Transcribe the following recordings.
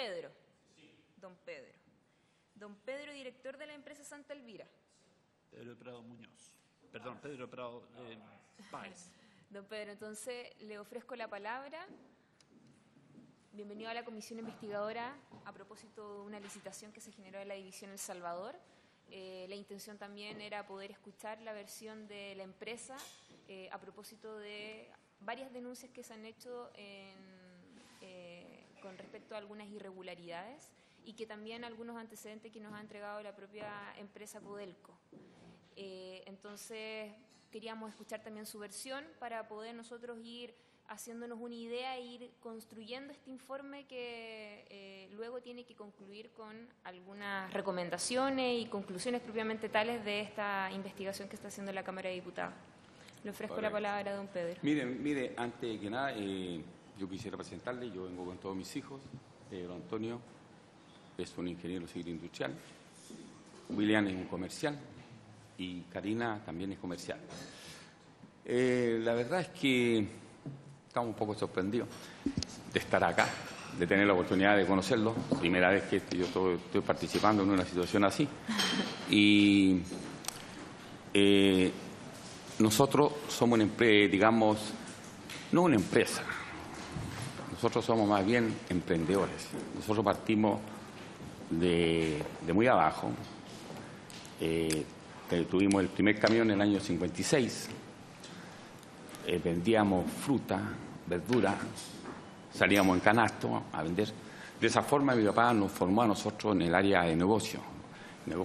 Pedro. Don Pedro. Don Pedro, director de la empresa Santa Elvira. Pedro Prado Muñoz. Perdón, Pedro Prado Páez. Don Pedro, entonces le ofrezco la palabra. Bienvenido a la comisión investigadora a propósito de una licitación que se generó en la división El Salvador. La intención también era poder escuchar la versión de la empresa a propósito de varias denuncias que se han hecho con respecto a algunas irregularidades y que también algunos antecedentes que nos ha entregado la propia empresa Codelco. Entonces queríamos escuchar también su versión para poder nosotros ir haciéndonos una idea e ir construyendo este informe que luego tiene que concluir con algunas recomendaciones y conclusiones propiamente tales de esta investigación que está haciendo la Cámara de Diputados. Le ofrezco la palabra a don Pedro. Mire, antes que nada, yo quisiera presentarle, yo vengo con todos mis hijos. Pedro Antonio es un ingeniero civil industrial, William es un comercial y Karina también es comercial. La verdad es que estamos un poco sorprendidos de estar acá, de tener la oportunidad de conocerlo. Primera vez que yo estoy participando en una situación así. Y nosotros somos una empresa, digamos, no una empresa. Nosotros somos más bien emprendedores. Nosotros partimos de muy abajo. Tuvimos el primer camión en el año 56. Vendíamos fruta, verdura, salíamos en canasto a vender. De esa forma mi papá nos formó a nosotros en el área de negocio. Pero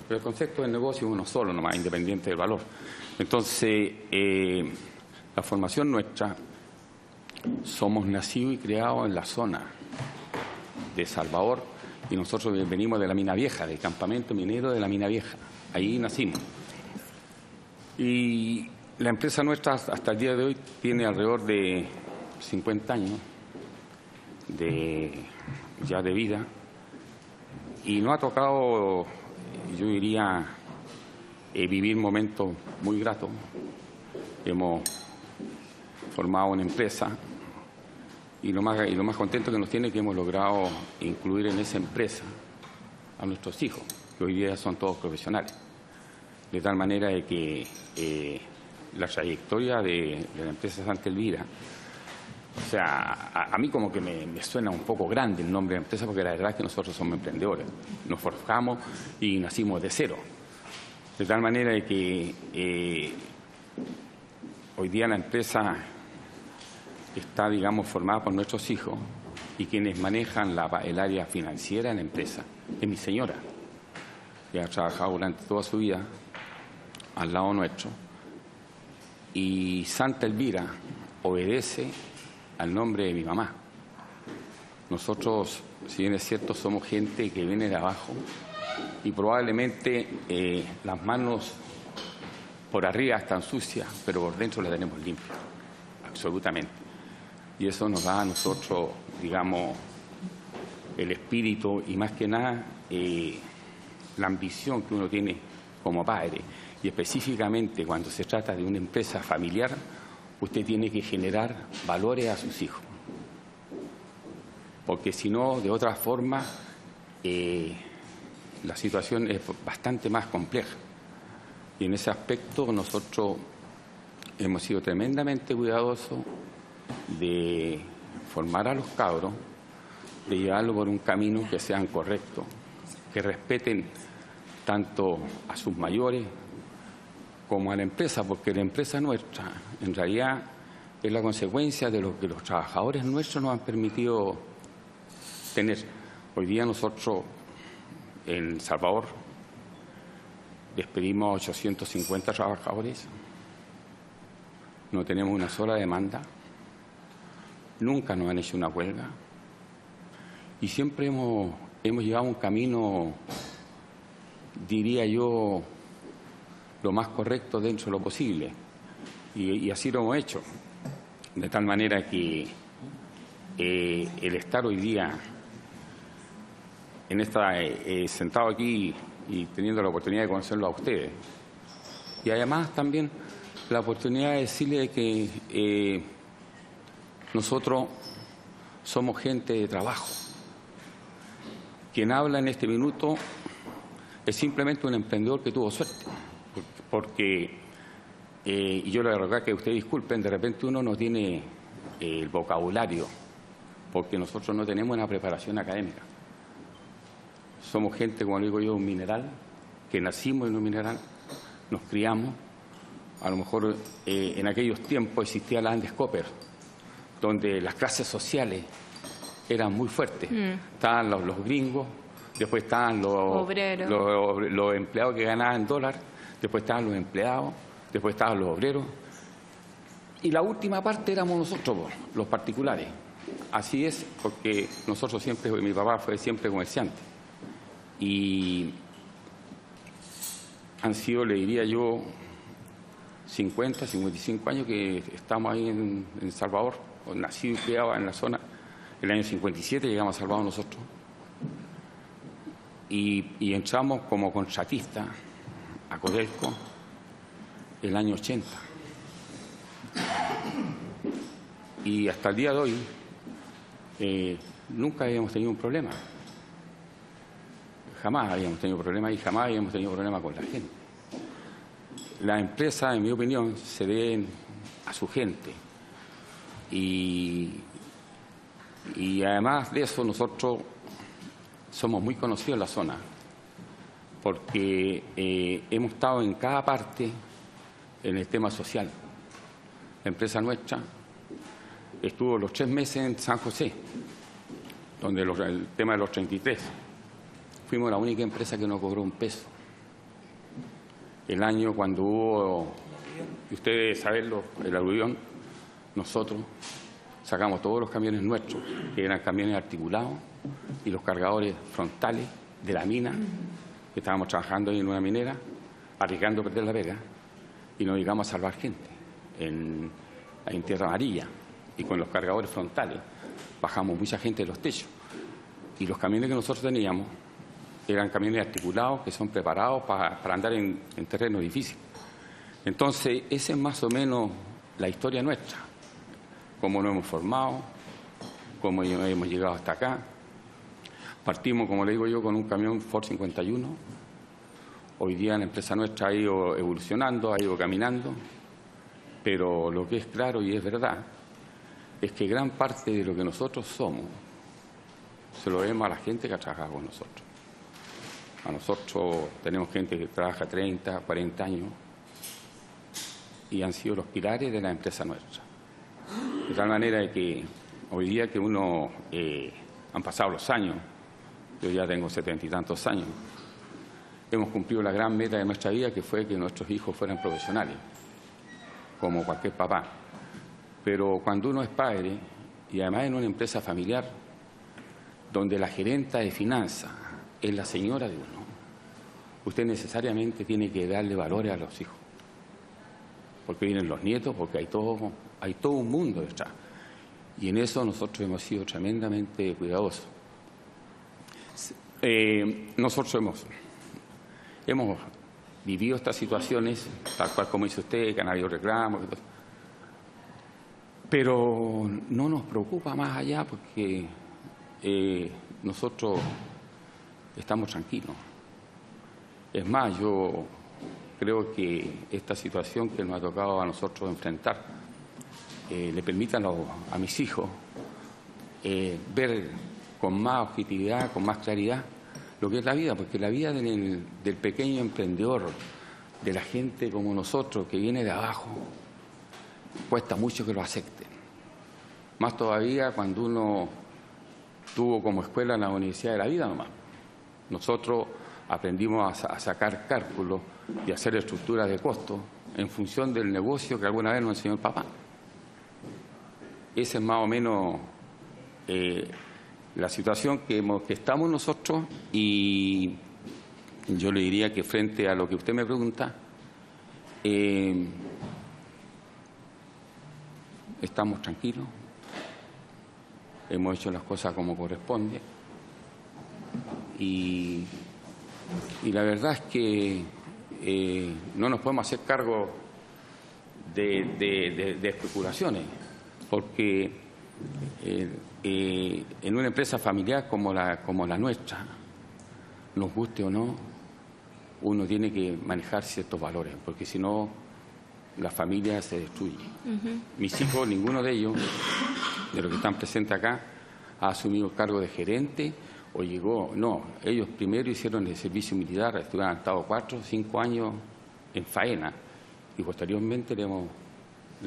el concepto del negocio es uno solo, nomás, independiente del valor. Entonces, la formación nuestra, somos nacidos y criados en la zona de Salvador y nosotros venimos de la Mina Vieja, del campamento minero de la Mina Vieja. Ahí nacimos. Y la empresa nuestra hasta el día de hoy tiene alrededor de 50 años ya de vida y nos ha tocado, yo diría, vivir momentos muy gratos. Hemos formado una empresa y lo más contento que nos tiene es que hemos logrado incluir en esa empresa a nuestros hijos, que hoy día son todos profesionales, de tal manera de que la trayectoria de la empresa Santa Elvira, o sea, a mí como que me suena un poco grande el nombre de la empresa, porque la verdad es que nosotros somos emprendedores, nos forjamos y nacimos de cero, de tal manera de que hoy día la empresa está, digamos, formada por nuestros hijos y quienes manejan el área financiera de la empresa es mi señora, que ha trabajado durante toda su vida al lado nuestro. Y Santa Elvira obedece al nombre de mi mamá. Nosotros, si bien es cierto, somos gente que viene de abajo y probablemente las manos por arriba están sucias, pero por dentro las tenemos limpias, absolutamente. Y eso nos da a nosotros, digamos, el espíritu y más que nada la ambición que uno tiene como padre. Y específicamente cuando se trata de una empresa familiar, usted tiene que generar valores a sus hijos. Porque si no, de otra forma, la situación es bastante más compleja. Y en ese aspecto nosotros hemos sido tremendamente cuidadosos de formar a los cabros, de llevarlos por un camino que sean correctos, que respeten tanto a sus mayores como a la empresa, porque la empresa nuestra en realidad es la consecuencia de lo que los trabajadores nuestros nos han permitido tener. Hoy día nosotros en El Salvador despedimos a 850 trabajadores, no tenemos una sola demanda, nunca nos han hecho una huelga y siempre hemos llevado un camino, diría yo, lo más correcto dentro de lo posible y así lo hemos hecho, de tal manera que el estar hoy día sentado aquí y teniendo la oportunidad de conocerlo a ustedes y además también la oportunidad de decirle que nosotros somos gente de trabajo, quien habla en este minuto es simplemente un emprendedor que tuvo suerte, porque, y yo le ruego que ustedes disculpen, de repente uno no tiene el vocabulario, porque nosotros no tenemos una preparación académica. Somos gente, como digo yo, un mineral, que nacimos en un mineral, nos criamos. A lo mejor en aquellos tiempos existía la Andes Copper, donde las clases sociales eran muy fuertes. Estaban los gringos, después estaban los empleados que ganaban dólares, después estaban los empleados, después estaban los obreros. Y la última parte éramos nosotros, los particulares. Así es, porque nosotros siempre, mi papá fue siempre comerciante. Y han sido, le diría yo, 50, 55 años que estamos ahí en Salvador, nacido y criado en la zona. El año 57 llegamos a Salvador nosotros. Y entramos como contratistas a Codelco el año 80. Y hasta el día de hoy nunca habíamos tenido un problema. Jamás habíamos tenido problemas y jamás habíamos tenido problemas con la gente. Las empresas, en mi opinión, se deben a su gente. Y además de eso, nosotros somos muy conocidos en la zona, porque hemos estado en cada parte en el tema social. La empresa nuestra estuvo los 3 meses en San José, donde el tema de los 33. Fuimos la única empresa que no cobró un peso. El año cuando hubo, y ustedes saberlo, el aluvión, nosotros sacamos todos los camiones nuestros, que eran camiones articulados, y los cargadores frontales de la mina, que estábamos trabajando ahí en una minera, arriesgando a perder la pega, y nos dedicamos a salvar gente en Tierra Amarilla. Y con los cargadores frontales bajamos mucha gente de los techos. Y los camiones que nosotros teníamos eran camiones articulados que son preparados para andar en terreno difícil. Entonces, esa es más o menos la historia nuestra, cómo nos hemos formado, cómo hemos llegado hasta acá. Partimos, como le digo yo, con un camión Ford 51. Hoy día la empresa nuestra ha ido evolucionando, ha ido caminando, pero lo que es claro y es verdad es que gran parte de lo que nosotros somos se lo debemos a la gente que ha trabajado con nosotros. A nosotros tenemos gente que trabaja 30, 40 años y han sido los pilares de la empresa nuestra. De tal manera de que hoy día que uno, han pasado los años, yo ya tengo 70 y tantos años, hemos cumplido la gran meta de nuestra vida, que fue que nuestros hijos fueran profesionales, como cualquier papá. Pero cuando uno es padre, y además en una empresa familiar, donde la gerenta de finanzas es la señora de uno, usted necesariamente tiene que darle valores a los hijos. Porque vienen los nietos, porque hay todo un mundo detrás. Y en eso nosotros hemos sido tremendamente cuidadosos. Nosotros hemos vivido estas situaciones, tal cual como dice usted, que han habido reclamos, pero no nos preocupa más allá porque nosotros estamos tranquilos. Es más, yo creo que esta situación que nos ha tocado a nosotros enfrentar le permite a mis hijos ver con más objetividad, con más claridad lo que es la vida, porque la vida del pequeño emprendedor, de la gente como nosotros que viene de abajo, cuesta mucho que lo acepten. Más todavía cuando uno tuvo como escuela la Universidad de la Vida nomás. Nosotros aprendimos a sacar cálculos y a hacer estructuras de costos en función del negocio que alguna vez nos enseñó el papá. Esa es más o menos la situación que estamos nosotros, y yo le diría que frente a lo que usted me pregunta, estamos tranquilos, hemos hecho las cosas como corresponde y la verdad es que no nos podemos hacer cargo de especulaciones, porque en una empresa familiar como la nuestra, nos guste o no, uno tiene que manejar ciertos valores, porque si no, la familia se destruye. Mis hijos, ninguno de ellos, de los que están presentes acá, ha asumido el cargo de gerente o llegó. No, ellos primero hicieron el servicio militar, estuvieron estado 4 o 5 años en faena y posteriormente le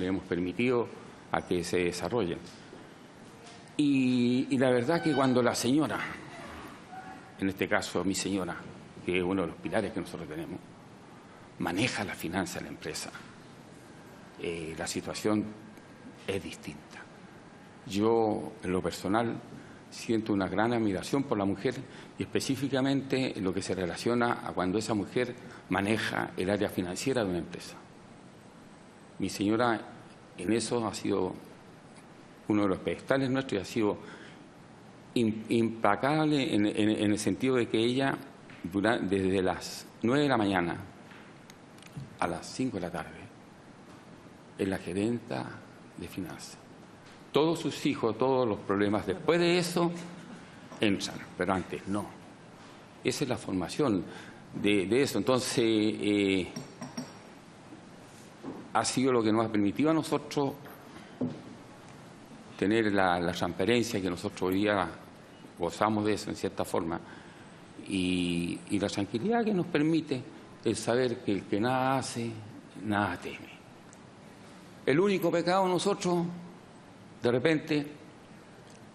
hemos permitido a que se desarrollen. Y la verdad que cuando la señora, en este caso mi señora, que es uno de los pilares que nosotros tenemos, maneja la finanza de la empresa, la situación es distinta. Yo, en lo personal, siento una gran admiración por la mujer y específicamente en lo que se relaciona a cuando esa mujer maneja el área financiera de una empresa. Mi señora en eso ha sido uno de los pedestales nuestros y ha sido implacable en el sentido de que ella, desde las 9 de la mañana a las 5 de la tarde, es la gerenta de finanzas. Todos sus hijos, todos los problemas después de eso entran, pero antes no. Esa es la formación de eso. Entonces, ha sido lo que nos ha permitido a nosotros tener la transparencia que nosotros hoy día gozamos de eso en cierta forma y la tranquilidad que nos permite el saber que el que nada hace, nada teme. El único pecado nosotros, de repente,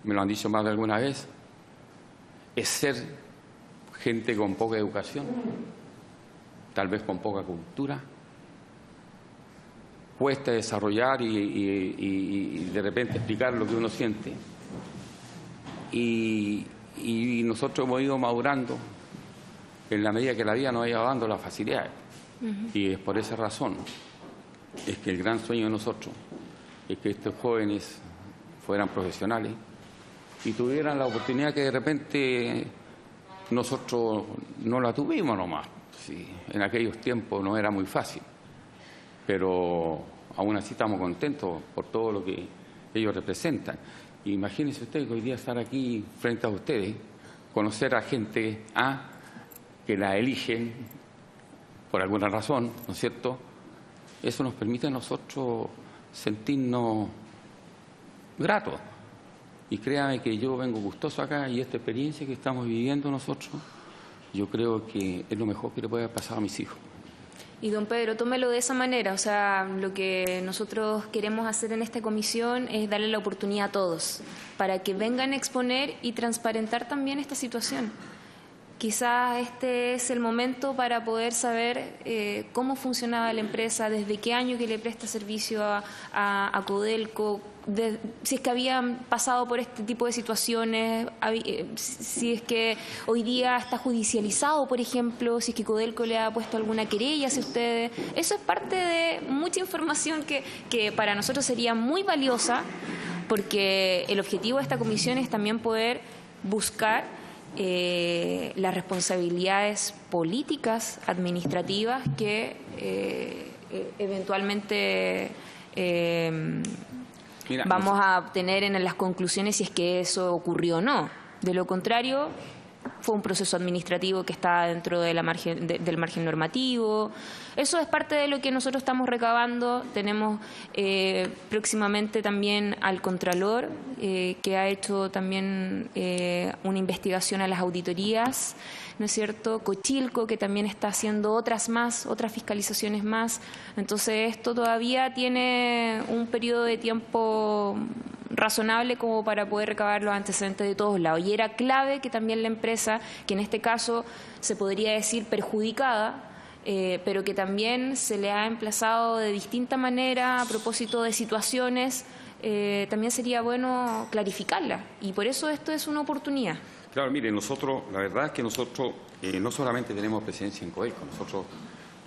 me lo han dicho más de alguna vez, es ser gente con poca educación, tal vez con poca cultura. Cuesta desarrollar y de repente explicar lo que uno siente. Y nosotros hemos ido madurando en la medida que la vida nos ha ido dando las facilidades. Y es por esa razón, es que el gran sueño de nosotros es que estos jóvenes fueran profesionales y tuvieran la oportunidad que de repente nosotros no la tuvimos nomás. Sí, en aquellos tiempos no era muy fácil, pero aún así estamos contentos por todo lo que ellos representan. Imagínense ustedes que hoy día estar aquí frente a ustedes, conocer a gente que la eligen por alguna razón, ¿no es cierto? Eso nos permite a nosotros sentirnos gratos. Y créame que yo vengo gustoso acá y esta experiencia que estamos viviendo nosotros, yo creo que es lo mejor que le puede pasar a mis hijos. Y don Pedro, tómelo de esa manera, o sea, lo que nosotros queremos hacer en esta comisión es darle la oportunidad a todos para que vengan a exponer y transparentar también esta situación. Quizás este es el momento para poder saber cómo funcionaba la empresa, desde qué año que le presta servicio a Codelco, si es que habían pasado por este tipo de situaciones, si es que hoy día está judicializado, por ejemplo, si es que Codelco le ha puesto alguna querella hacia ustedes. Eso es parte de mucha información que para nosotros sería muy valiosa, porque el objetivo de esta comisión es también poder buscar las responsabilidades políticas, administrativas que eventualmente vamos a obtener en las conclusiones si es que eso ocurrió o no. De lo contrario, fue un proceso administrativo que está dentro de del margen normativo. Eso es parte de lo que nosotros estamos recabando. Tenemos próximamente también al Contralor, que ha hecho también una investigación a las auditorías, ¿no es cierto? Cochilco, que también está haciendo otras fiscalizaciones más. Entonces, esto todavía tiene un periodo de tiempo razonable como para poder recabar los antecedentes de todos lados. Y era clave que también la empresa, que en este caso se podría decir perjudicada, pero que también se le ha emplazado de distinta manera a propósito de situaciones, también sería bueno clarificarla. Y por eso esto es una oportunidad. Claro, mire, nosotros, la verdad es que nosotros no solamente tenemos presencia en Codelco, nosotros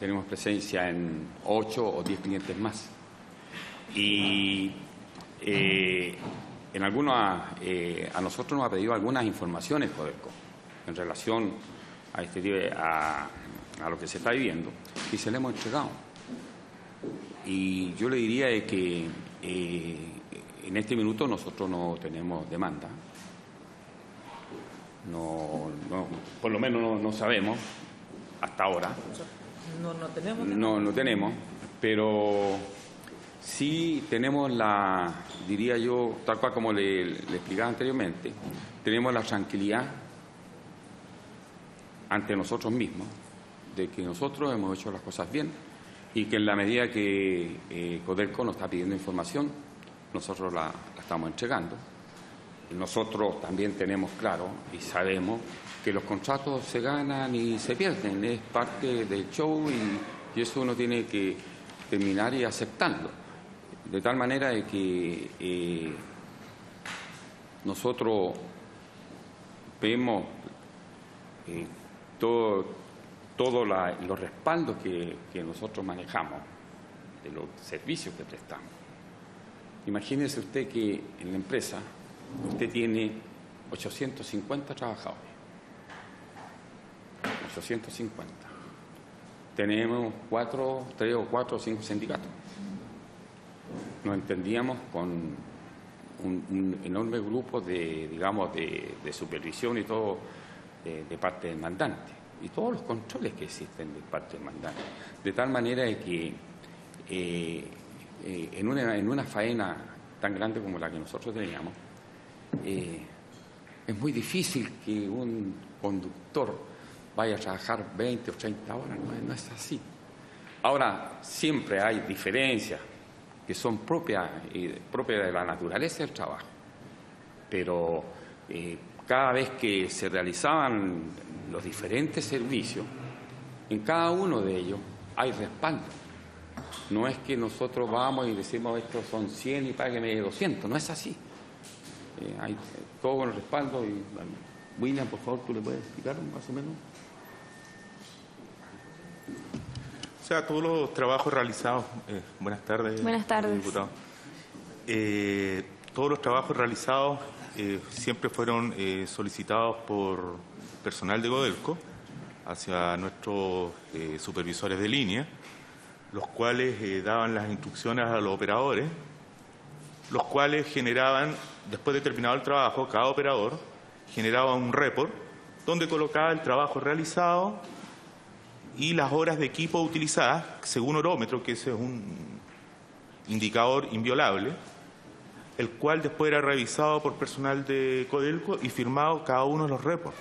tenemos presencia en 8 o 10 clientes más. Y en algunas, a nosotros nos ha pedido algunas informaciones Codelco en relación a lo que se está viviendo y se le hemos entregado. Y yo le diría que en este minuto nosotros no tenemos demanda. por lo menos no sabemos hasta ahora. No tenemos, pero sí tenemos diría yo, tal cual como le explicaba anteriormente, tenemos la tranquilidad ante nosotros mismos de que nosotros hemos hecho las cosas bien y que en la medida que Codelco nos está pidiendo información, nosotros la estamos entregando. Nosotros también tenemos claro y sabemos que los contratos se ganan y se pierden, es parte del show y eso uno tiene que terminar y aceptarlo. De tal manera de que nosotros vemos todos los respaldos que nosotros manejamos de los servicios que prestamos. Imagínese usted que en la empresa usted tiene 850 trabajadores. 850. Tenemos 3 o 4 o 5 sindicatos. Nos entendíamos con un enorme grupo de supervisión y todo de parte del mandante y todos los controles que existen de parte del mandante. De tal manera de que en una faena tan grande como la que nosotros teníamos, es muy difícil que un conductor vaya a trabajar 20 o 30 horas, no es así. Ahora, siempre hay diferencias que son propias de la naturaleza del trabajo, pero cada vez que se realizaban los diferentes servicios, en cada uno de ellos hay respaldo. No es que nosotros vamos y decimos estos son 100 y págueme 200, no es así. Hay todo con el respaldo. Y William, por favor, ¿tú le puedes explicar más o menos? O sea, todos los trabajos realizados... buenas tardes. Buenas tardes. Diputado. Todos los trabajos realizados siempre fueron solicitados por personal de Codelco hacia nuestros supervisores de línea, los cuales daban las instrucciones a los operadores, los cuales generaban, después de terminado el trabajo, cada operador generaba un report donde colocaba el trabajo realizado y las horas de equipo utilizadas, según horómetro, que ese es un indicador inviolable, el cual después era revisado por personal de Codelco y firmado cada uno de los reports.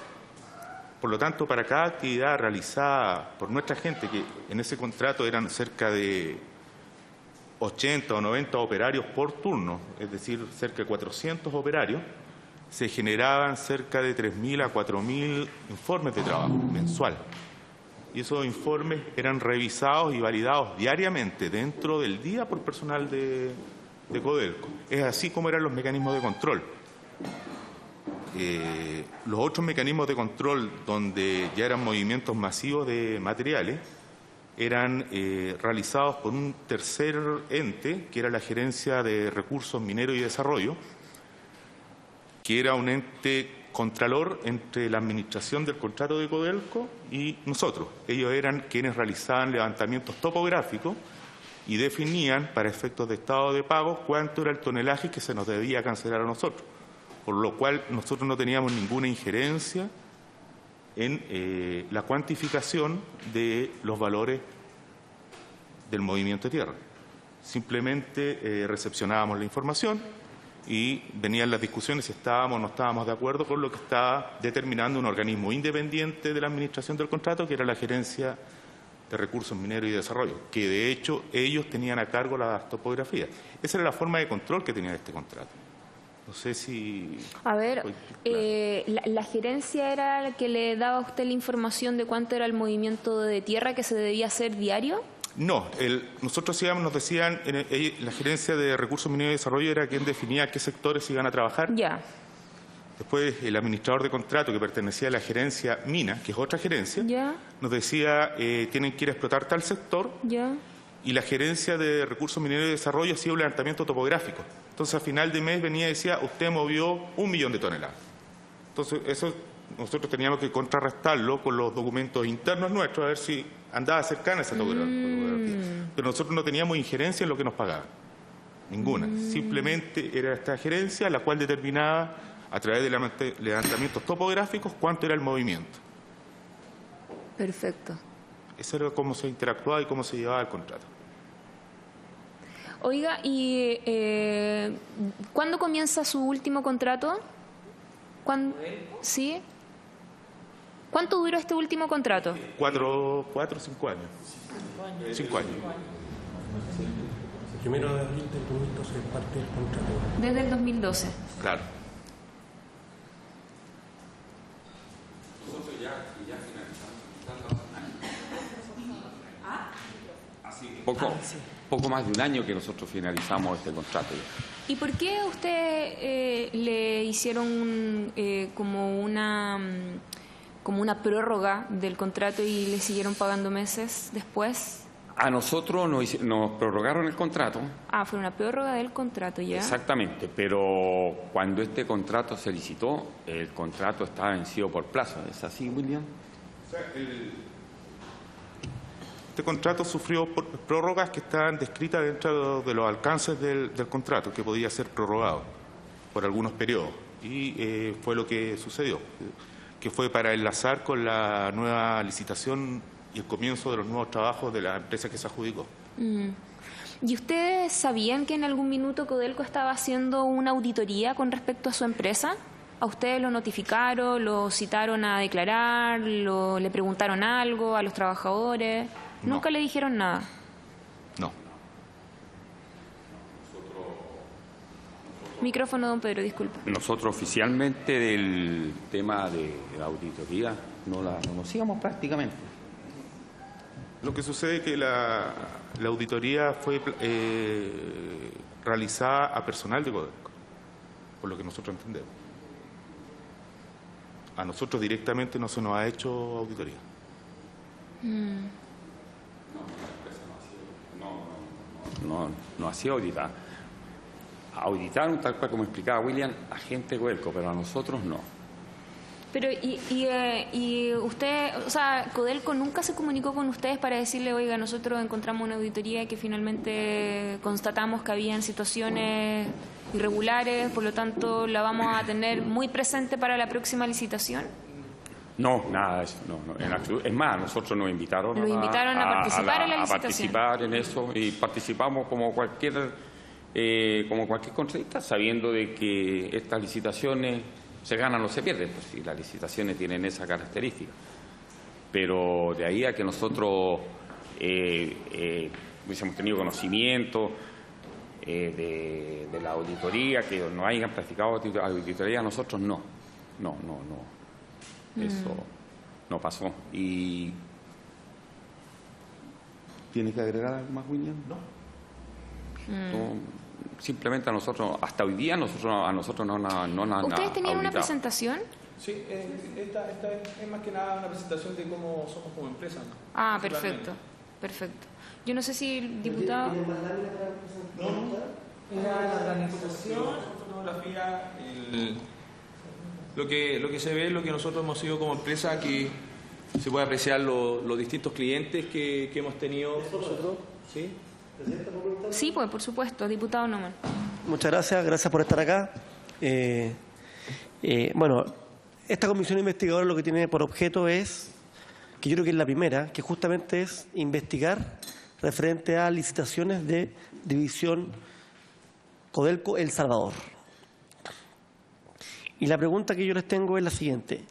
Por lo tanto, para cada actividad realizada por nuestra gente, que en ese contrato eran cerca de 80 o 90 operarios por turno, es decir, cerca de 400 operarios, se generaban cerca de 3.000 a 4.000 informes de trabajo mensual. Y esos informes eran revisados y validados diariamente dentro del día por personal de Codelco. Es así como eran los mecanismos de control. Los otros mecanismos de control, donde ya eran movimientos masivos de materiales, eran realizados por un tercer ente, que era la Gerencia de Recursos Mineros y Desarrollo, que era un ente contralor entre la administración del contrato de Codelco y nosotros. Ellos eran quienes realizaban levantamientos topográficos y definían, para efectos de estado de pago, cuánto era el tonelaje que se nos debía cancelar a nosotros, por lo cual nosotros no teníamos ninguna injerencia en la cuantificación de los valores del movimiento de tierra. Simplemente recepcionábamos la información y venían las discusiones si estábamos o no estábamos de acuerdo con lo que estaba determinando un organismo independiente de la administración del contrato, que era la Gerencia de Recursos Mineros y Desarrollo, que de hecho ellos tenían a cargo las topografías. Esa era la forma de control que tenía este contrato. No sé si... A ver, la gerencia era la que le daba a usted la información de cuánto era el movimiento de tierra que se debía hacer diario. No, nosotros nos decían, la Gerencia de Recursos Mineros y Desarrollo era quien definía qué sectores iban a trabajar. Ya. Después el administrador de contrato, que pertenecía a la gerencia Mina, que es otra gerencia, ya, nos decía, tienen que ir a explotar tal sector. Ya. Y la Gerencia de Recursos Mineros y Desarrollo hacía un levantamiento topográfico. Entonces, a final de mes venía y decía, usted movió 1 millón de toneladas. Entonces, eso nosotros teníamos que contrarrestarlo con los documentos internos nuestros, a ver si andaba cercana esa topografía. Pero nosotros no teníamos injerencia en lo que nos pagaban. Ninguna. Simplemente era esta gerencia la cual determinaba a través de levantamientos topográficos cuánto era el movimiento. Perfecto. Eso era cómo se interactuaba y cómo se llevaba el contrato. Oiga, ¿y cuándo comienza su último contrato? ¿Sí? ¿Cuánto duró este último contrato? 4 o 5 años. 5 años. El 1 de abril del 2012 parte del contrato. Desde el 2012. Claro. Nosotros ya finalizamos. Poco más de un año que nosotros finalizamos este contrato. ¿Y por qué a usted le hicieron como una prórroga del contrato y le siguieron pagando meses después? A nosotros nos prorrogaron el contrato. Ah, fue una prórroga del contrato, ¿ya? Exactamente, pero cuando este contrato se licitó, el contrato estaba vencido por plazo. ¿Es así, William? O sea, este contrato sufrió prórrogas que están descritas dentro de los alcances del contrato, que podía ser prorrogado por algunos periodos. Y fue lo que sucedió, que fue para enlazar con la nueva licitación y el comienzo de los nuevos trabajos de la empresa que se adjudicó. ¿Y ustedes sabían que en algún minuto Codelco estaba haciendo una auditoría con respecto a su empresa? ¿A ustedes lo notificaron, lo citaron a declarar, le preguntaron algo a los trabajadores? No. ¿Nunca le dijeron nada? No. Micrófono, don Pedro, disculpe. Nosotros oficialmente del tema de la auditoría no la conocíamos prácticamente. Lo que sucede es que la auditoría fue realizada a personal de Codelco, por lo que nosotros entendemos. A nosotros directamente no se nos ha hecho auditoría. No ha sido auditada. Auditaron, tal cual como explicaba William, a gente de Codelco, pero a nosotros no. Pero, y usted, o sea, Codelco nunca se comunicó con ustedes para decirle, oiga, nosotros encontramos una auditoría que finalmente constatamos que habían situaciones irregulares, por lo tanto la vamos a tener muy presente para la próxima licitación. No, nada de eso, no, en absoluto. Es más, nosotros nos invitaron, a participar en la licitación. A participar en eso y participamos como cualquier contratista, sabiendo de que estas licitaciones se ganan o se pierden, pues si las licitaciones tienen esa característica. Pero de ahí a que nosotros hubiésemos tenido conocimiento de la auditoría, que no hayan practicado auditoría, nosotros no. Eso no pasó. ¿Y tienes que agregar algo más, William? No. Simplemente a nosotros, hasta hoy día, a nosotros no nos han ¿Ustedes tenían una presentación? Sí, esta es más que nada una presentación de cómo somos como empresa, ¿no? Ah, perfecto. Yo no sé si el diputado... Era la planificación, fotografía, lo que se ve, lo que nosotros hemos sido como empresa, aquí se puede apreciar los distintos clientes que hemos tenido nosotros, ¿sí? Sí, pues, por supuesto, diputado Neumann. Muchas gracias por estar acá. Bueno, esta comisión investigadora lo que tiene por objeto es, que yo creo que es la primera, que justamente es investigar referente a licitaciones de división Codelco El Salvador. Y la pregunta que yo les tengo es la siguiente.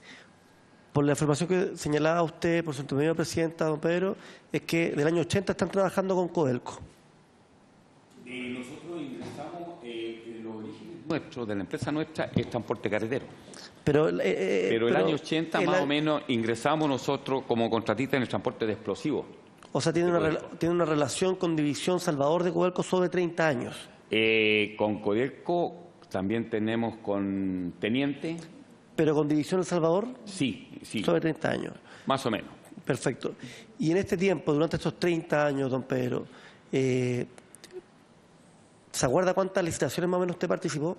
Por la información que señalaba usted, por su intermedio, presidenta, don Pedro, es que del año 80 están trabajando con Codelco. Nosotros ingresamos, los orígenes nuestros, de la empresa nuestra, es transporte carretero. Pero el año 80 más o menos ingresamos nosotros como contratistas en el transporte de explosivos. O sea, tiene una relación con División Salvador de Codelco sobre 30 años. Con Codelco también tenemos con Teniente. ¿Pero con División El Salvador? Sí. Sobre 30 años. Más o menos. Perfecto. Y en este tiempo, durante estos 30 años, don Pedro, ¿se acuerda cuántas licitaciones más o menos usted participó?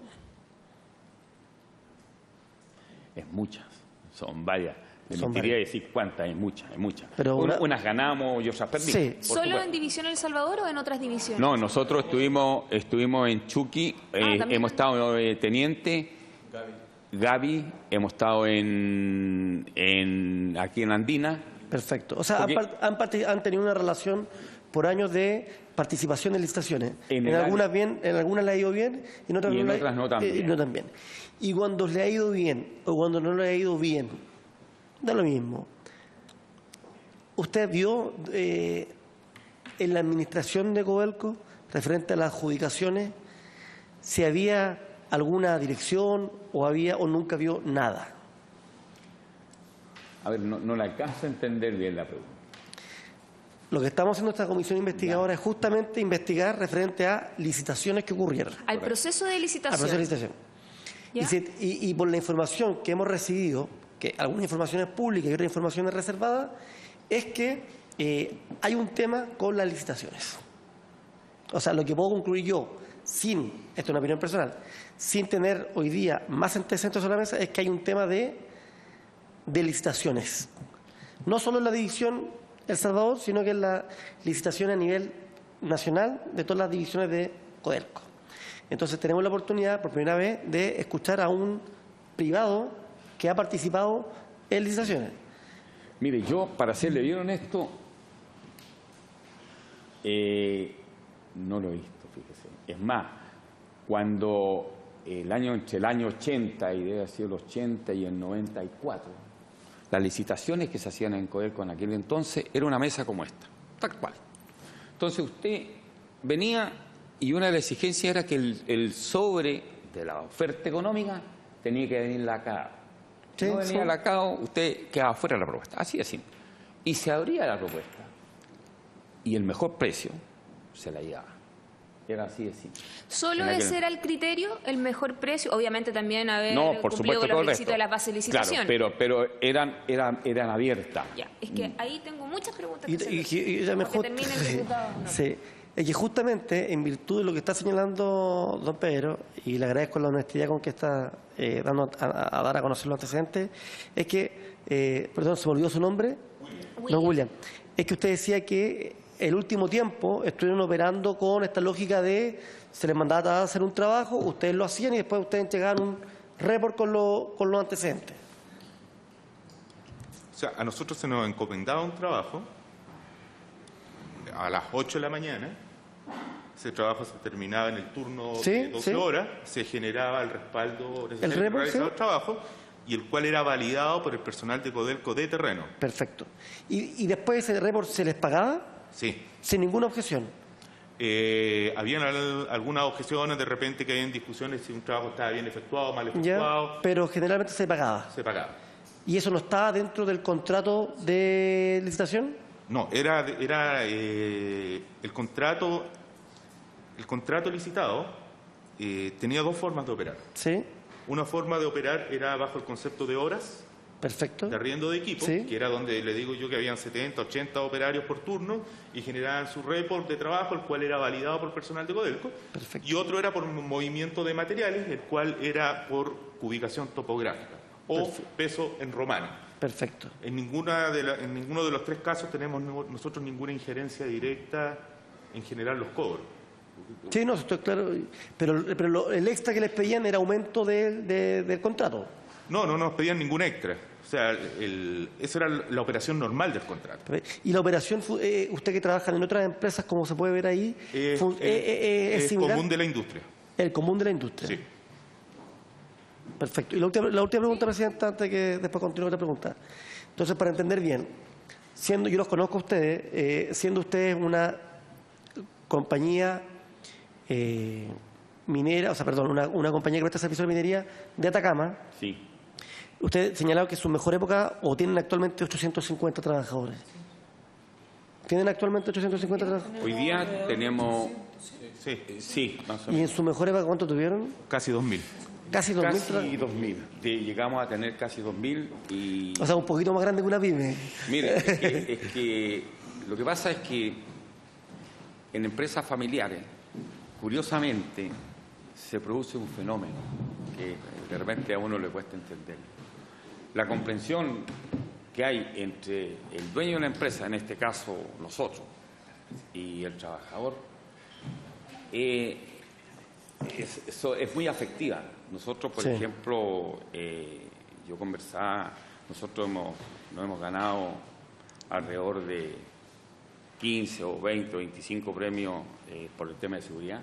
Es muchas, son varias. Me mentiría decir cuántas, es muchas. Pero unas ganamos y otras perdimos. Sí. ¿Solo en División El Salvador o en otras divisiones? No, nosotros estuvimos en Chuqui, hemos estado Teniente, Gavi, hemos estado aquí en Andina. Perfecto. O sea, Porque- han tenido una relación por años de participación en licitaciones. En En el algunas bien, en algunas le ha ido bien y en otras, Y en no, otras no tan bien. no tan bien. Y cuando le ha ido bien o cuando no le ha ido bien, da lo mismo. ¿Usted vio en la administración de Codelco, referente a las adjudicaciones, si había alguna dirección o nunca vio nada? A ver, no le alcanzo a entender bien la pregunta. Lo que estamos haciendo esta comisión investigadora es justamente investigar referente a licitaciones que ocurrieron. Al proceso de A licitación. proceso de licitación. ¿Ya? Y por la información que hemos recibido, que alguna información es pública y otra información es reservada, es que hay un tema con las licitaciones. O sea, lo que puedo concluir yo, esto es una opinión personal, sin tener hoy día más antecedentes sobre la mesa, es que hay un tema de licitaciones. No solo en la división El Salvador, sino que en la licitación a nivel nacional de todas las divisiones de Codelco. Entonces tenemos la oportunidad, por primera vez, de escuchar a un privado que ha participado en licitaciones. Mire, yo, para serle bien honesto, no lo he visto, fíjese. Es más, cuando entre el año 80, y debe haber sido el 80 y el 94, las licitaciones que se hacían en Codelco en aquel entonces era una mesa como esta, tal cual. Entonces usted venía y una de las exigencias era que el sobre de la oferta económica tenía que venir lacado. Si Sí, no venía sí. lacado, usted quedaba fuera de la propuesta. Así de simple. Y se abría la propuesta. Y el mejor precio se la llevaba. Era así de simple. Solo En aquel- ese era el criterio, el mejor precio. Obviamente también haber No, por cumplido supuesto, con todo los el requisitos resto. de las bases de licitación. Claro, pero eran abiertas. Ya, es que ahí tengo muchas preguntas Y, que y- hacerle. y ya me Porque termine el diputado. No. Sí. Es que justamente en virtud de lo que está señalando don Pedro, y le agradezco la honestidad con que está dando a dar a conocer los antecedentes, es que, perdón, se me olvidó su nombre, don William, es que usted decía que el último tiempo estuvieron operando con esta lógica de se les mandaba a hacer un trabajo, ustedes lo hacían y después ustedes entregaban un report con los antecedentes. O sea, a nosotros se nos encomendaba un trabajo a las 8 de la mañana. Ese trabajo se terminaba en el turno Sí, de 12 sí. horas, se generaba el respaldo necesario report, para realizar sí. el trabajo y el cual era validado por el personal de Codelco de terreno. Perfecto. Y después ese report se les pagaba Sí. sin ninguna objeción. Habían algunas objeciones de repente que habían discusiones si un trabajo estaba bien efectuado, mal Ya, efectuado, pero generalmente se pagaba. se pagaba. ¿Y eso no estaba dentro del contrato de licitación? No, era el contrato licitado tenía dos formas de operar. Sí, Una forma de operar era bajo el concepto de horas perfecto. de arriendo de equipo, Sí. que era donde le digo yo que habían 70, 80 operarios por turno y generaban su report de trabajo, el cual era validado por personal de Codelco. Perfecto. Y otro era por movimiento de materiales, el cual era por ubicación topográfica o peso en romano. Perfecto. En ninguno de los tres casos tenemos nosotros ninguna injerencia directa en generar los cobros. Sí, no, estoy claro. Pero el extra que les pedían era aumento del contrato. No nos pedían ningún extra. O sea, esa era la operación normal del contrato. Y la operación, usted que trabaja en otras empresas, como se puede ver ahí, Es es similar. común de la industria. El común de la industria. Sí. Perfecto. Y la última pregunta, Presidenta, antes que después continúe otra pregunta. Entonces, para entender bien, yo los conozco a ustedes, siendo ustedes una compañía minera, una compañía que presta servicio de minería de Atacama, Sí. usted señalaba que en su mejor época o tienen actualmente 850 trabajadores. ¿Tienen actualmente 850 trabajadores? Hoy día tenemos... Sí, Sí, más o ¿Y en menos. su mejor época cuánto tuvieron? casi 2.000. Casi 2.000 Casi trabajadores. 2.000. Llegamos a tener casi 2.000 y... O sea, un poquito más grande que una pyme. Mire, es que lo que pasa es que en empresas familiares, curiosamente, se produce un fenómeno que de repente a uno le cuesta entender. La comprensión que hay entre el dueño de la empresa, en este caso nosotros, y el trabajador, es muy afectiva. Nosotros, por Sí. ejemplo, yo conversaba, nosotros nos hemos ganado alrededor de 15 o 20 o 25 premios por el tema de seguridad,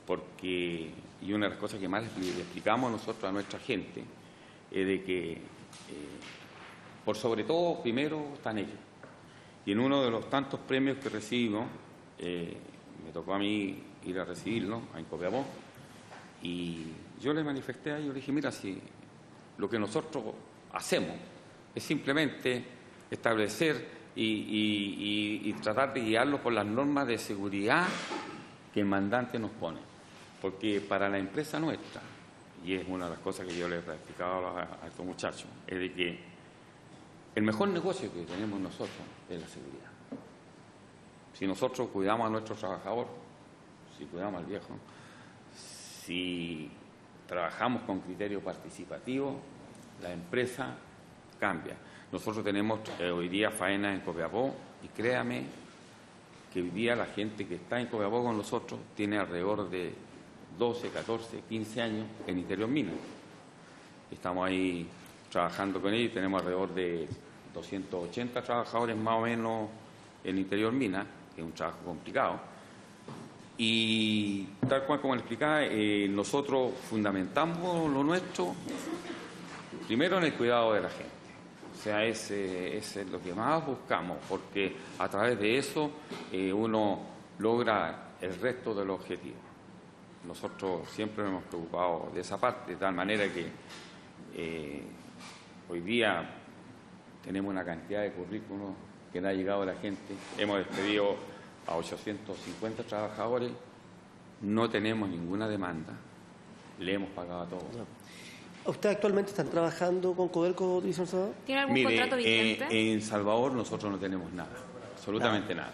porque, y una de las cosas que más le explicamos nosotros a nuestra gente es de que, por sobre todo, primero están ellos. Y en uno de los tantos premios que recibimos, me tocó a mí ir a recibirlo en Copiapó, y yo le manifesté a ellos, le dije, mira, si lo que nosotros hacemos es simplemente establecer y tratar de guiarlos por las normas de seguridad que el mandante nos pone. Porque para la empresa nuestra, y es una de las cosas que yo les he explicado a estos muchachos, es de que el mejor negocio que tenemos nosotros es la seguridad. Si nosotros cuidamos a nuestro trabajador, si cuidamos al viejo, si trabajamos con criterio participativo, la empresa cambia. Nosotros tenemos hoy día faena en Copiapó y créame que hoy día la gente que está en Copiapó con nosotros tiene alrededor de 12, 14, 15 años en Interior Mina. Estamos ahí trabajando con ellos y tenemos alrededor de 280 trabajadores más o menos en Interior Mina, que es un trabajo complicado. Y tal cual como le explicaba, nosotros fundamentamos lo nuestro primero en el cuidado de la gente. O sea, ese es lo que más buscamos, porque a través de eso uno logra el resto de los objetivos. Nosotros siempre nos hemos preocupado de esa parte, de tal manera que hoy día tenemos una cantidad de currículos que no ha llegado a la gente. Hemos despedido a 850 trabajadores, no tenemos ninguna demanda, le hemos pagado a todos. ¿Ustedes actualmente están trabajando con Codelco, División Salvador? ¿Tiene algún Mire, contrato vigente? en Salvador nosotros no tenemos nada, absolutamente nada.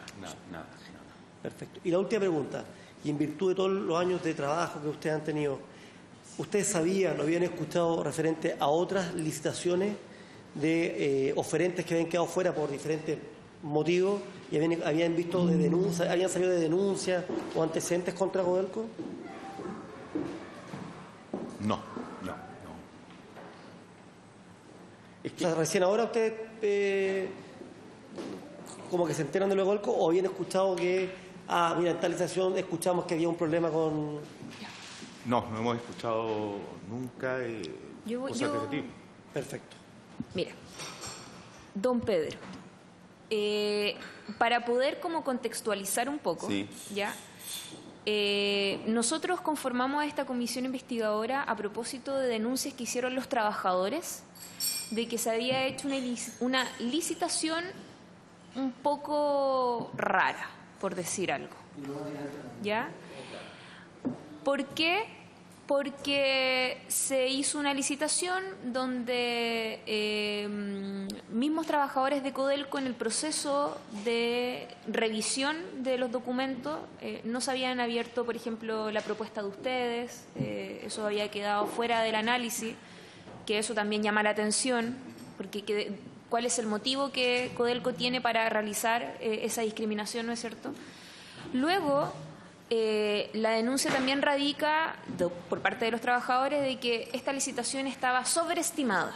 Perfecto. Y la última pregunta, y en virtud de todos los años de trabajo que ustedes han tenido, ¿ustedes sabían, lo habían escuchado referente a otras licitaciones de oferentes que habían quedado fuera por diferentes motivos y habían visto de denuncia, habían salido de denuncias o antecedentes contra Codelco? No. Es O que, sea, recién ahora ustedes como que se enteran de lo de Codelco o habían escuchado que, mira, en tal licitación escuchamos que había un problema con... No hemos escuchado nunca cosas de ese tipo. Perfecto. Mira, don Pedro, para poder como contextualizar un poco, Sí. ¿ya? Nosotros conformamos a esta comisión investigadora a propósito de denuncias que hicieron los trabajadores de que se había hecho una licitación un poco rara, por decir algo. ¿Ya? ¿Por qué? Porque se hizo una licitación donde mismos trabajadores de Codelco en el proceso de revisión de los documentos no se habían abierto, por ejemplo, la propuesta de ustedes, eso había quedado fuera del análisis, que eso también llama la atención, porque ¿cuál es el motivo que Codelco tiene para realizar esa discriminación, no es cierto? Luego, la denuncia también radica por parte de los trabajadores de que esta licitación estaba sobreestimada,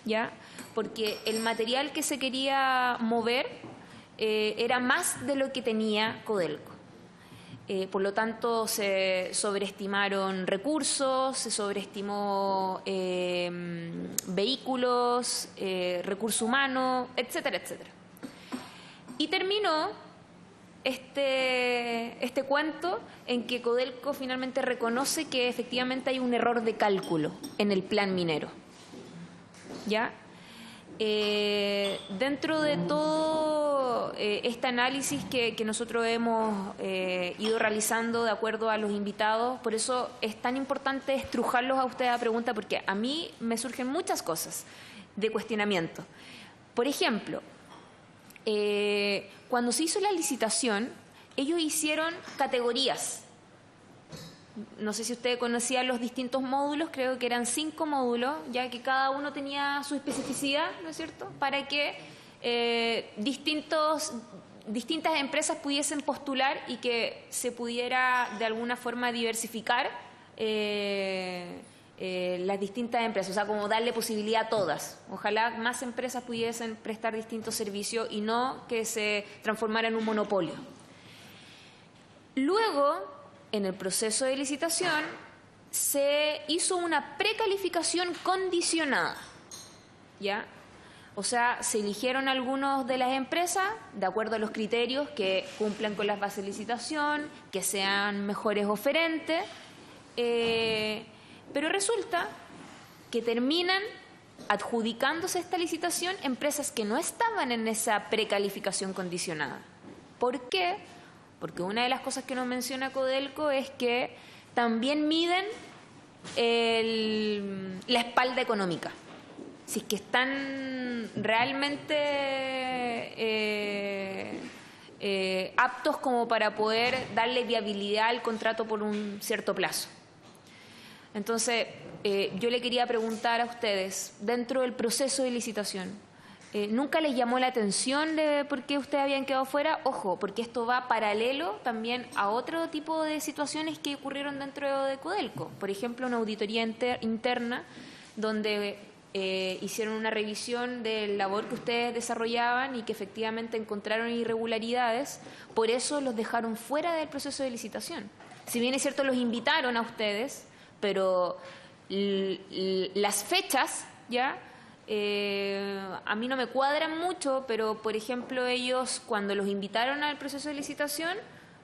¿ya? Porque el material que se quería mover era más de lo que tenía Codelco. Por lo tanto, se sobreestimaron recursos, se sobreestimó vehículos, recursos humanos, etcétera, etcétera. Y terminó este cuento en que Codelco finalmente reconoce que efectivamente hay un error de cálculo en el plan minero. ¿Ya? Dentro de todo este análisis que nosotros hemos ido realizando de acuerdo a los invitados, por eso es tan importante estrujarlos a ustedes a pregunta, porque a mí me surgen muchas cosas de cuestionamiento. Por ejemplo, cuando se hizo la licitación, ellos hicieron categorías. No sé si usted conocía los distintos módulos, creo que eran 5 módulos, ya que cada uno tenía su especificidad, ¿no es cierto?, para que distintos distintas empresas pudiesen postular y que se pudiera de alguna forma diversificar las distintas empresas, o sea, como darle posibilidad a todas. Ojalá más empresas pudiesen prestar distintos servicios y no que se transformara en un monopolio. Luego, en el proceso de licitación, se hizo una precalificación condicionada, ¿ya? O sea, se eligieron algunos de las empresas de acuerdo a los criterios que cumplan con las bases de licitación, que sean mejores oferentes, pero resulta que terminan adjudicándose esta licitación empresas que no estaban en esa precalificación condicionada. ¿Por qué? Porque una de las cosas que nos menciona Codelco es que también miden la espalda económica. Si es que están realmente aptos como para poder darle viabilidad al contrato por un cierto plazo. Entonces, yo le quería preguntar a ustedes, dentro del proceso de licitación, ¿nunca les llamó la atención de por qué ustedes habían quedado fuera? Ojo, porque esto va paralelo también a otro tipo de situaciones que ocurrieron dentro de Codelco. Por ejemplo, una auditoría interna donde hicieron una revisión de la labor que ustedes desarrollaban y que efectivamente encontraron irregularidades, por eso los dejaron fuera del proceso de licitación. Si bien es cierto, los invitaron a ustedes, pero las fechas, ¿ya? A mí no me cuadran mucho, pero por ejemplo ellos cuando los invitaron al proceso de licitación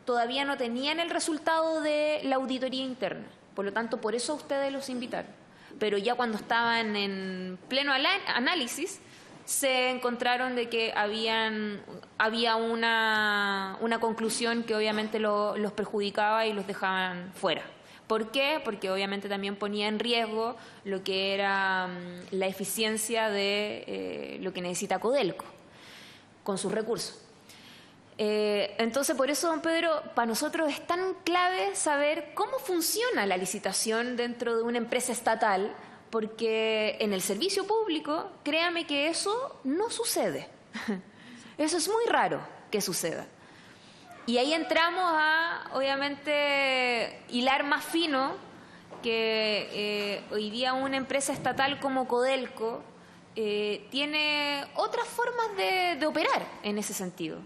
todavía no tenían el resultado de la auditoría interna, por lo tanto por eso ustedes los invitaron, pero ya cuando estaban en pleno análisis se encontraron de que había una conclusión que obviamente los perjudicaba y los dejaban fuera. ¿Por qué? Porque obviamente también ponía en riesgo lo que era la eficiencia de lo que necesita Codelco con sus recursos. Entonces, por eso, don Pedro, para nosotros es tan clave saber cómo funciona la licitación dentro de una empresa estatal, porque en el servicio público, créame que eso no sucede. Eso es muy raro que suceda. Y ahí entramos a, obviamente, hilar más fino que hoy día una empresa estatal como Codelco tiene otras formas de operar en ese sentido.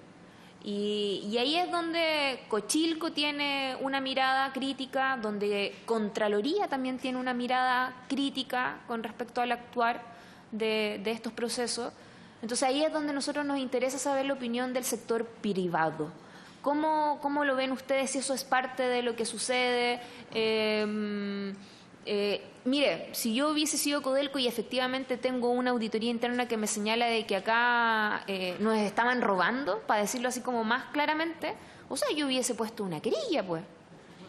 Y ahí es donde Cochilco tiene una mirada crítica, donde Contraloría también tiene una mirada crítica con respecto al actuar de estos procesos. Entonces ahí es donde a nosotros nos interesa saber la opinión del sector privado. ¿Cómo lo ven ustedes, si eso es parte de lo que sucede? Mire, si yo hubiese sido Codelco y efectivamente tengo una auditoría interna que me señala de que acá nos estaban robando, para decirlo así como más claramente, o sea, yo hubiese puesto una querella, pues.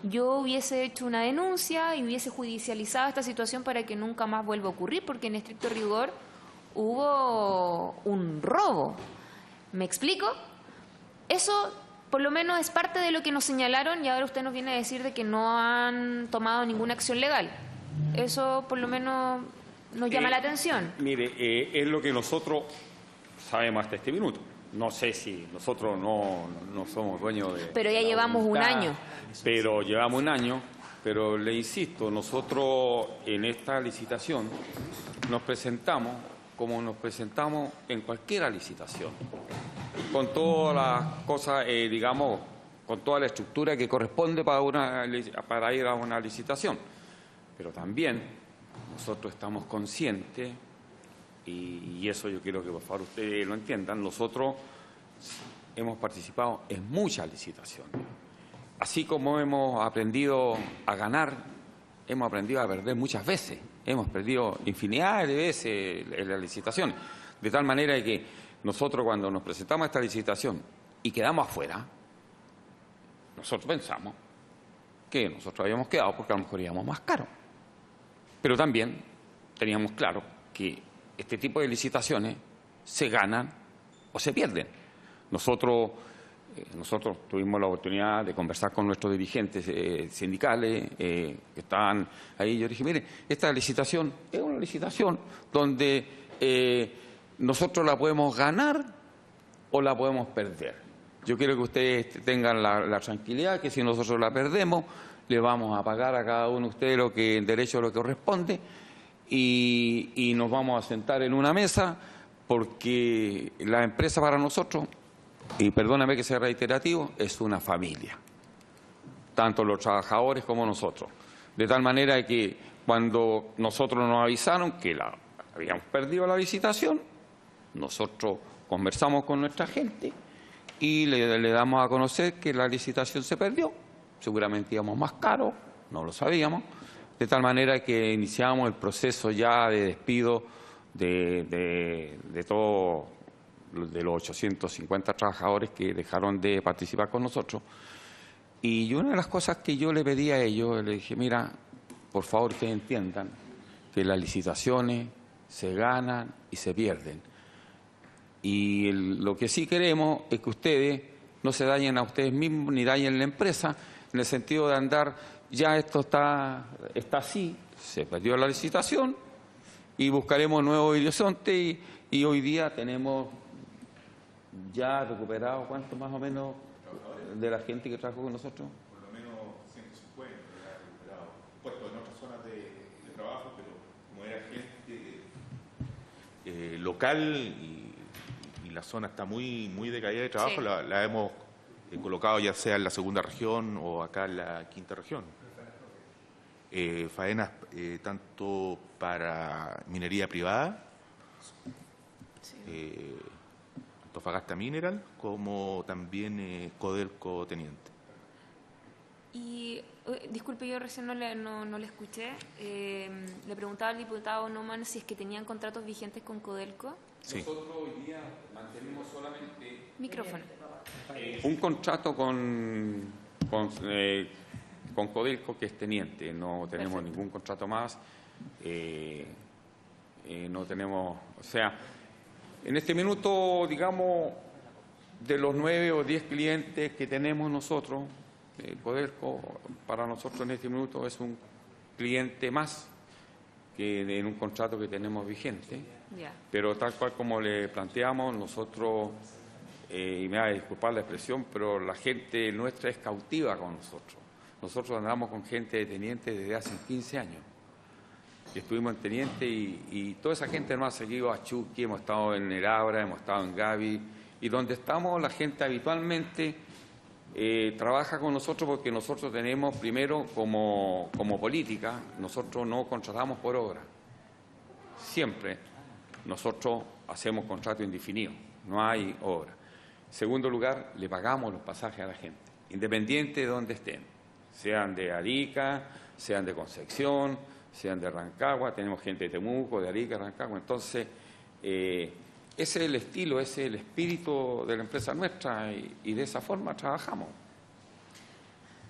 Yo hubiese hecho una denuncia y hubiese judicializado esta situación para que nunca más vuelva a ocurrir, porque en estricto rigor hubo un robo. ¿Me explico? Eso por lo menos es parte de lo que nos señalaron y ahora usted nos viene a decir de que no han tomado ninguna acción legal. Eso por lo menos nos llama la atención. Mire, es lo que nosotros sabemos hasta este minuto. No sé si nosotros no somos dueños de... Pero ya llevamos un año. Pero llevamos un año, pero le insisto, nosotros en esta licitación nos presentamos como nos presentamos en cualquier licitación, con todas las cosas, digamos, con toda la estructura que corresponde para ir a una licitación. Pero también nosotros estamos conscientes, y eso yo quiero que por favor ustedes lo entiendan, nosotros hemos participado en muchas licitaciones. Así como hemos aprendido a ganar, hemos aprendido a perder muchas veces. Hemos perdido infinidad de veces en las licitaciones. De tal manera que nosotros cuando nos presentamos a esta licitación y quedamos afuera, nosotros pensamos que nosotros habíamos quedado porque a lo mejor íbamos más caro. Pero también teníamos claro que este tipo de licitaciones se ganan o se pierden. Nosotros tuvimos la oportunidad de conversar con nuestros dirigentes sindicales que estaban ahí. Yo dije, mire, esta licitación es una licitación donde nosotros la podemos ganar o la podemos perder. Yo quiero que ustedes tengan la tranquilidad que si nosotros la perdemos, le vamos a pagar a cada uno de ustedes lo que en derecho lo que corresponde y nos vamos a sentar en una mesa porque la empresa para nosotros, y perdóname que sea reiterativo, es una familia, tanto los trabajadores como nosotros. De tal manera que cuando nosotros nos avisaron que habíamos perdido la licitación, nosotros conversamos con nuestra gente y le damos a conocer que la licitación se perdió. Seguramente íbamos más caros, no lo sabíamos, de tal manera que iniciamos el proceso ya de despido de todos de los 850 trabajadores que dejaron de participar con nosotros. Y una de las cosas que yo le pedí a ellos, le dije, mira, por favor ustedes entiendan que las licitaciones se ganan y se pierden. Y lo que sí queremos es que ustedes no se dañen a ustedes mismos ni dañen la empresa, en el sentido de andar, ya esto está así, se perdió la licitación y buscaremos nuevos horizontes y hoy día tenemos ya recuperado, ¿cuánto más o menos de la gente que trabajó con nosotros? Por lo menos 150 ya recuperado, puesto en otras zonas de trabajo, pero como era gente local y la zona está muy decaída de trabajo, Sí. la hemos colocado ya sea en la segunda región o acá en la quinta región. Faenas tanto para minería privada, Antofagasta Mineral, como también Codelco Teniente. Y, disculpe, yo recién no le escuché. Le preguntaba al diputado Neumann si es que tenían contratos vigentes con Codelco. Sí. Nosotros hoy día mantenemos solamente Micrófono. un contrato con Codelco, que es teniente. No tenemos Perfecto. ningún contrato más. No tenemos, o sea, en este minuto, digamos, de los 9 o 10 clientes que tenemos nosotros, Codelco para nosotros en este minuto es un cliente más que en un contrato que tenemos vigente. Ya. Pero tal cual como le planteamos, nosotros, y me va a disculpar la expresión, pero la gente nuestra es cautiva con nosotros. Nosotros andamos con gente de teniente desde hace 15 años. Y estuvimos en teniente y toda esa gente nos ha seguido a Chuqui, hemos estado en el Abra, hemos estado en Gavi, y donde estamos la gente habitualmente trabaja con nosotros porque nosotros tenemos primero como política, nosotros no contratamos por obra. Siempre nosotros hacemos contrato indefinido, no hay obra. En segundo lugar, le pagamos los pasajes a la gente, independiente de donde estén, sean de Arica, sean de Concepción, sean de Rancagua, tenemos gente de Temuco, de Arica, Rancagua. Entonces, ese es el estilo, ese es el espíritu de la empresa nuestra y de esa forma trabajamos.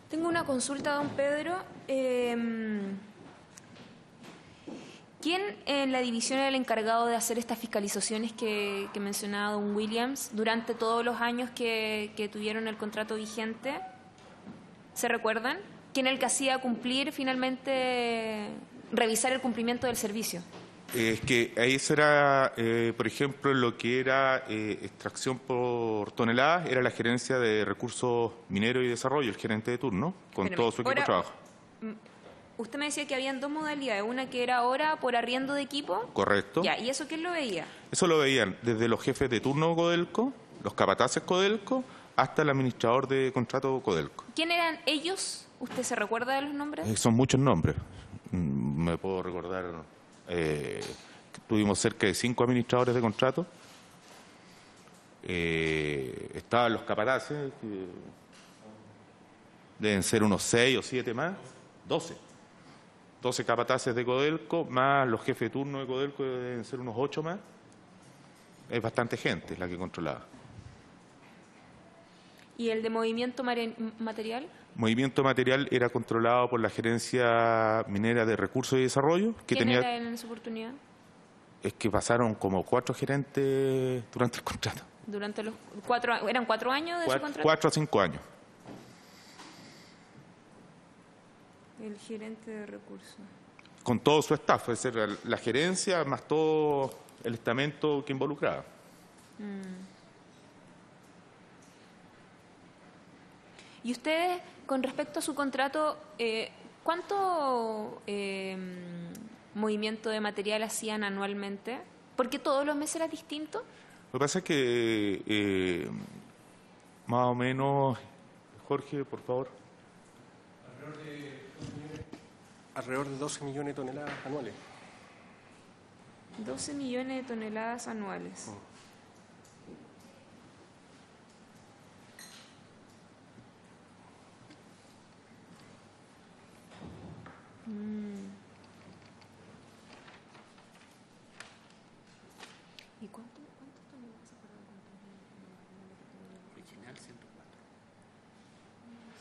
Tengo una consulta, don Pedro. ¿Quién en la división era el encargado de hacer estas fiscalizaciones que mencionaba don Williams durante todos los años que tuvieron el contrato vigente? ¿Se recuerdan? ¿Quién era el que hacía cumplir finalmente, revisar el cumplimiento del servicio? Es que ahí será, por ejemplo, lo que era extracción por toneladas, era la gerencia de recursos mineros y desarrollo, el gerente de turno, con Espérame, todo su equipo de ahora, trabajo. Usted me decía que habían dos modalidades, una que era hora por arriendo de equipo. Correcto. Ya, ¿y eso quién lo veía? Eso lo veían desde los jefes de turno Codelco, los capataces Codelco, hasta el administrador de contrato Codelco. ¿Quién eran ellos? ¿Usted se recuerda de los nombres? Son muchos nombres. Me puedo recordar, tuvimos cerca de 5 administradores de contrato. Estaban los capataces, que deben ser unos 6 o 7 más, 12 capataces de Codelco, más los jefes de turno de Codelco deben ser unos 8 más. Es bastante gente la que controlaba. ¿Y el de movimiento material? Movimiento material era controlado por la Gerencia Minera de Recursos y Desarrollo, que ¿Quién tenía, era en esa oportunidad? es que pasaron como 4 gerentes durante el contrato. Durante los 4, ¿eran 4 años de ese contrato? 4 a 5 años. El gerente de recursos. Con todo su staff, es decir, la gerencia más todo el estamento que involucraba. Y ustedes, con respecto a su contrato, ¿cuánto movimiento de material hacían anualmente? ¿Porque todos los meses era distinto? Lo que pasa es que más o menos, Jorge, por favor. Alrededor de 12 millones de toneladas anuales. 12 millones de toneladas anuales. ¿Y cuántas toneladas se fueron Original 104.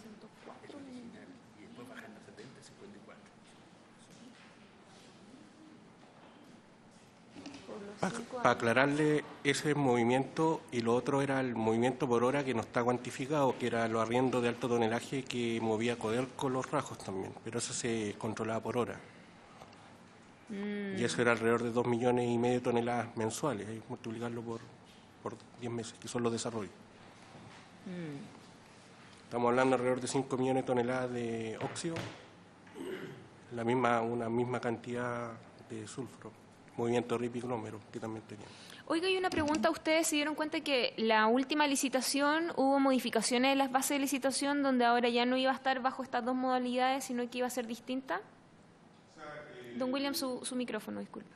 104 Original. Y después bajan a 70, 54. por los 5 Para años? aclararle, ese movimiento y lo otro era el movimiento por hora que no está cuantificado, que era los arriendos de alto tonelaje que movía Codelco los rajos también, pero eso se controlaba por hora. Y eso era alrededor de 2,5 millones de toneladas mensuales, hay que multiplicarlo por 10 meses, que son los desarrollos. Estamos hablando alrededor de 5 millones de toneladas de óxido, una misma cantidad de sulfuro, movimiento RIP y glómero que también teníamos. Oiga, y una pregunta, ¿ustedes se dieron cuenta que la última licitación hubo modificaciones en las bases de licitación donde ahora ya no iba a estar bajo estas dos modalidades, sino que iba a ser distinta? Don William, su micrófono, disculpe.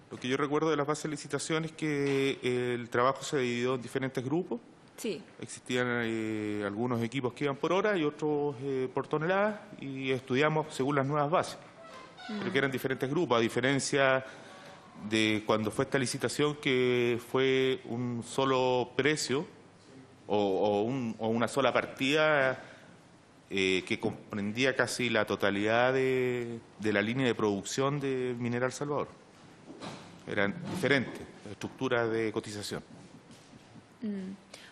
Lo que yo recuerdo de las bases de licitación es que el trabajo se dividió en diferentes grupos. Sí. Existían algunos equipos que iban por hora y otros por toneladas y estudiamos según las nuevas bases. Pero que eran diferentes grupos, a diferencia de cuando fue esta licitación que fue un solo precio o una sola partida que comprendía casi la totalidad de la línea de producción de Mineral Salvador. Eran diferentes estructuras de cotización.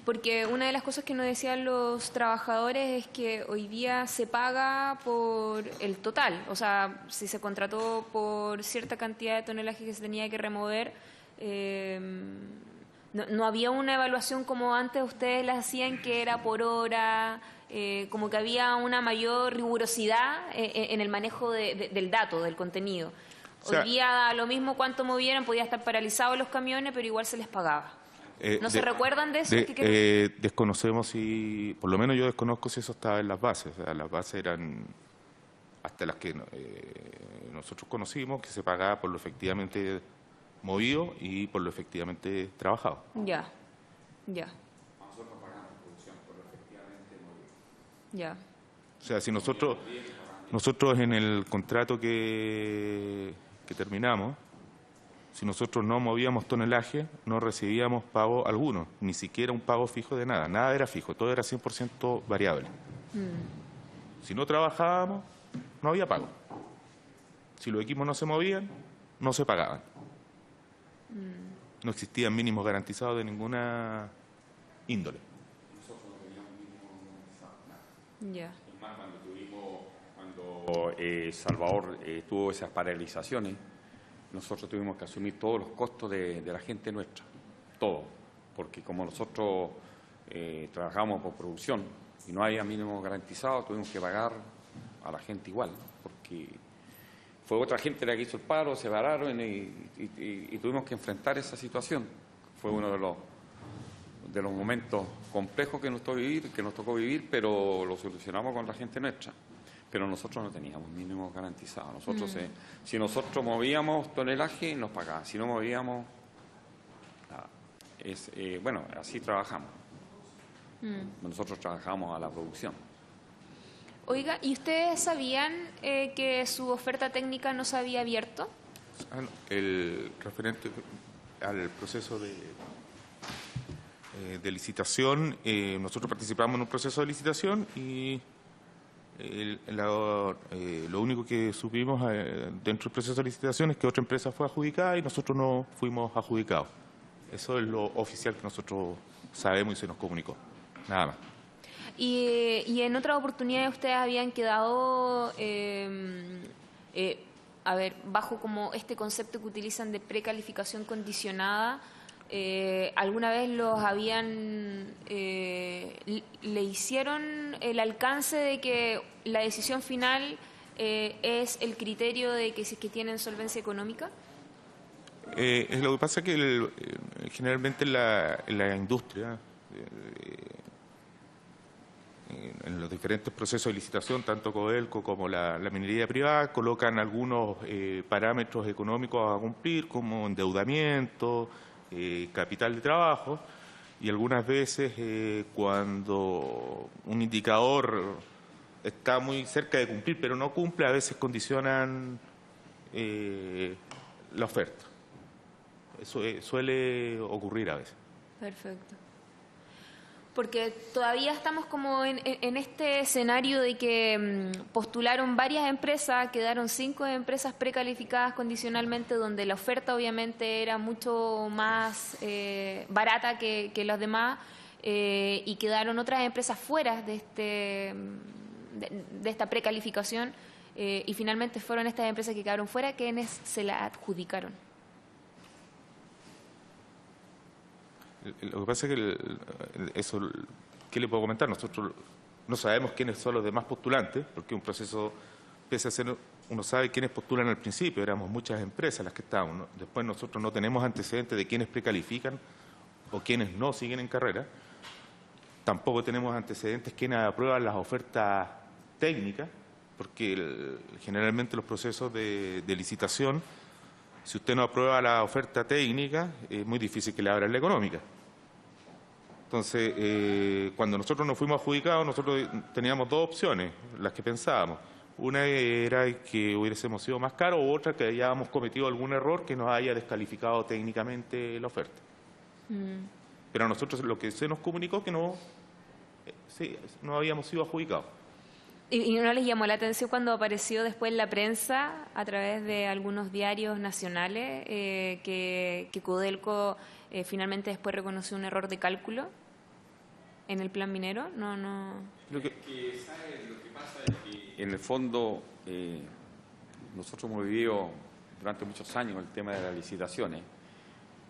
Porque una de las cosas que nos decían los trabajadores es que hoy día se paga por el total. O sea, si se contrató por cierta cantidad de tonelaje que se tenía que remover, no había una evaluación como antes ustedes la hacían, que era por hora, como que había una mayor rigurosidad en el manejo del dato, del contenido. O sea, hoy día da lo mismo cuánto movieran, podía estar paralizados los camiones, pero igual se les pagaba. ¿No se recuerdan de eso? Desconocemos si, por lo menos yo desconozco si eso estaba en las bases. O sea, las bases eran hasta las que nosotros conocimos, que se pagaba por lo efectivamente movido y por lo efectivamente trabajado. Ya. Nosotros pagamos producción por lo efectivamente movido. Ya. O sea, si nosotros en el contrato que terminamos, si nosotros no movíamos tonelaje, no recibíamos pago alguno, ni siquiera un pago fijo de nada. Nada era fijo, todo era 100% variable. Si no trabajábamos, no había pago. Si los equipos no se movían, no se pagaban. No existían mínimos garantizados de ninguna índole. Nosotros no teníamos mínimo garantizado, nada. Ya. Es más, cuando Salvador tuvo esas paralizaciones, nosotros tuvimos que asumir todos los costos de la gente nuestra, todo, porque como nosotros trabajamos por producción y no había mínimo garantizado, tuvimos que pagar a la gente igual, ¿no? Porque fue otra gente la que hizo el paro, se pararon y tuvimos que enfrentar esa situación. Fue uno de los momentos complejos que nos tocó vivir, pero lo solucionamos con la gente nuestra. Pero nosotros no teníamos mínimos garantizados. Nosotros, si nosotros movíamos tonelaje, nos pagaban. Si no movíamos, nada. Bueno, así trabajamos. Nosotros trabajamos a la producción. Oiga, ¿y ustedes sabían que su oferta técnica no se había abierto? El referente al proceso de licitación, nosotros participamos en un proceso de licitación y lo único que supimos dentro del proceso de licitación es que otra empresa fue adjudicada y nosotros no fuimos adjudicados. Eso es lo oficial que nosotros sabemos y se nos comunicó. Nada más. Y en otras oportunidades ustedes habían quedado, bajo como este concepto que utilizan de precalificación condicionada ¿alguna vez los habían, le hicieron el alcance de que la decisión final es el criterio de que si es que tienen solvencia económica? Lo que pasa es que generalmente en la industria, en los diferentes procesos de licitación, tanto Codelco como la minería privada, colocan algunos parámetros económicos a cumplir, como endeudamiento, capital de trabajo, y algunas veces cuando un indicador está muy cerca de cumplir, pero no cumple, a veces condicionan la oferta. Eso suele ocurrir a veces. Perfecto. Porque todavía estamos como en este escenario de que postularon varias empresas, quedaron 5 empresas precalificadas condicionalmente, donde la oferta obviamente era mucho más barata que las demás, y quedaron otras empresas fuera de esta precalificación, y finalmente fueron estas empresas que quedaron fuera quienes se la adjudicaron. Lo que pasa es que ¿qué le puedo comentar? Nosotros no sabemos quiénes son los demás postulantes, porque un proceso, pese a ser, uno sabe quiénes postulan al principio, éramos muchas empresas las que estaban, ¿no? Después nosotros no tenemos antecedentes de quiénes precalifican o quiénes no siguen en carrera. Tampoco tenemos antecedentes quiénes aprueban las ofertas técnicas, porque generalmente los procesos de licitación, si usted no aprueba la oferta técnica, es muy difícil que le abran la económica. Entonces, cuando nosotros nos fuimos adjudicados, nosotros teníamos 2 opciones, las que pensábamos. Una era que hubiésemos sido más caros, u otra que hayamos cometido algún error que nos haya descalificado técnicamente la oferta. Pero a nosotros lo que se nos comunicó que no habíamos sido adjudicados. ¿Y no les llamó la atención cuando apareció después en la prensa, a través de algunos diarios nacionales, que Codelco finalmente después reconoció un error de cálculo en el plan minero? No. Lo que pasa es que en el fondo nosotros hemos vivido durante muchos años el tema de las licitaciones,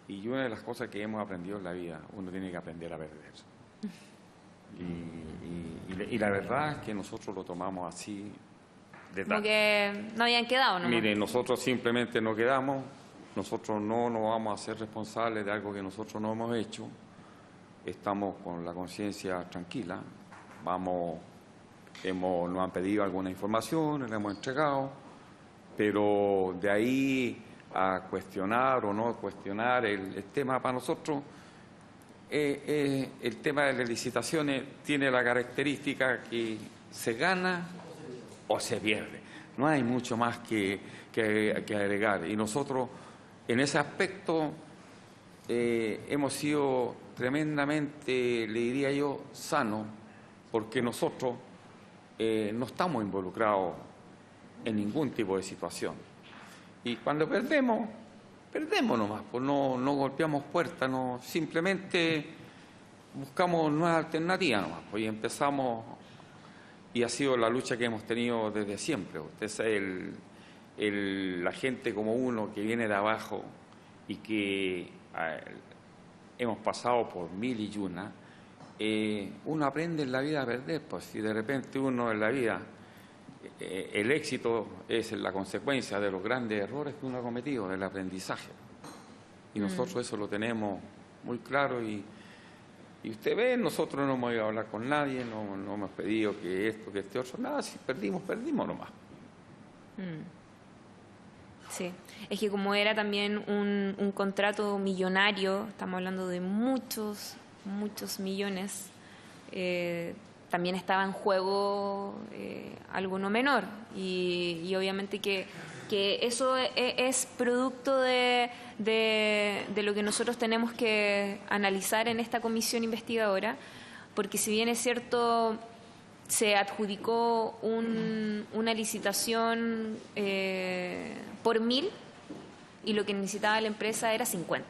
y una de las cosas que hemos aprendido en la vida, uno tiene que aprender a perder. Y la verdad es que nosotros lo tomamos así de como que no habían quedado, ¿no? Mire, nosotros simplemente no quedamos, nosotros no nos vamos a hacer responsables de algo que nosotros no hemos hecho, estamos con la conciencia tranquila, nos han pedido alguna información, la hemos entregado, pero de ahí a cuestionar o no cuestionar el tema para nosotros, el tema de las licitaciones tiene la característica que se gana o se pierde. No hay mucho más que agregar. Y nosotros, en ese aspecto, hemos sido tremendamente, le diría yo, sanos, porque nosotros no estamos involucrados en ningún tipo de situación. Y cuando perdemos nomás, pues no golpeamos puertas, no, simplemente buscamos nuevas alternativas nomás, pues, y empezamos, y ha sido la lucha que hemos tenido desde siempre. Usted sabe, la gente como uno que viene de abajo y que hemos pasado por mil y una, uno aprende en la vida a perder, pues si de repente uno en la vida, el éxito es la consecuencia de los grandes errores que uno ha cometido, del aprendizaje. Y nosotros eso lo tenemos muy claro, y usted ve, nosotros no hemos ido a hablar con nadie, no hemos pedido que esto, que este otro, nada, si perdimos nomás. Sí, es que como era también un contrato millonario, estamos hablando de muchos millones, también estaba en juego algo no menor, y obviamente que eso es producto de lo que nosotros tenemos que analizar en esta comisión investigadora, porque si bien es cierto, se adjudicó una licitación por 1.000 y lo que necesitaba la empresa era 50.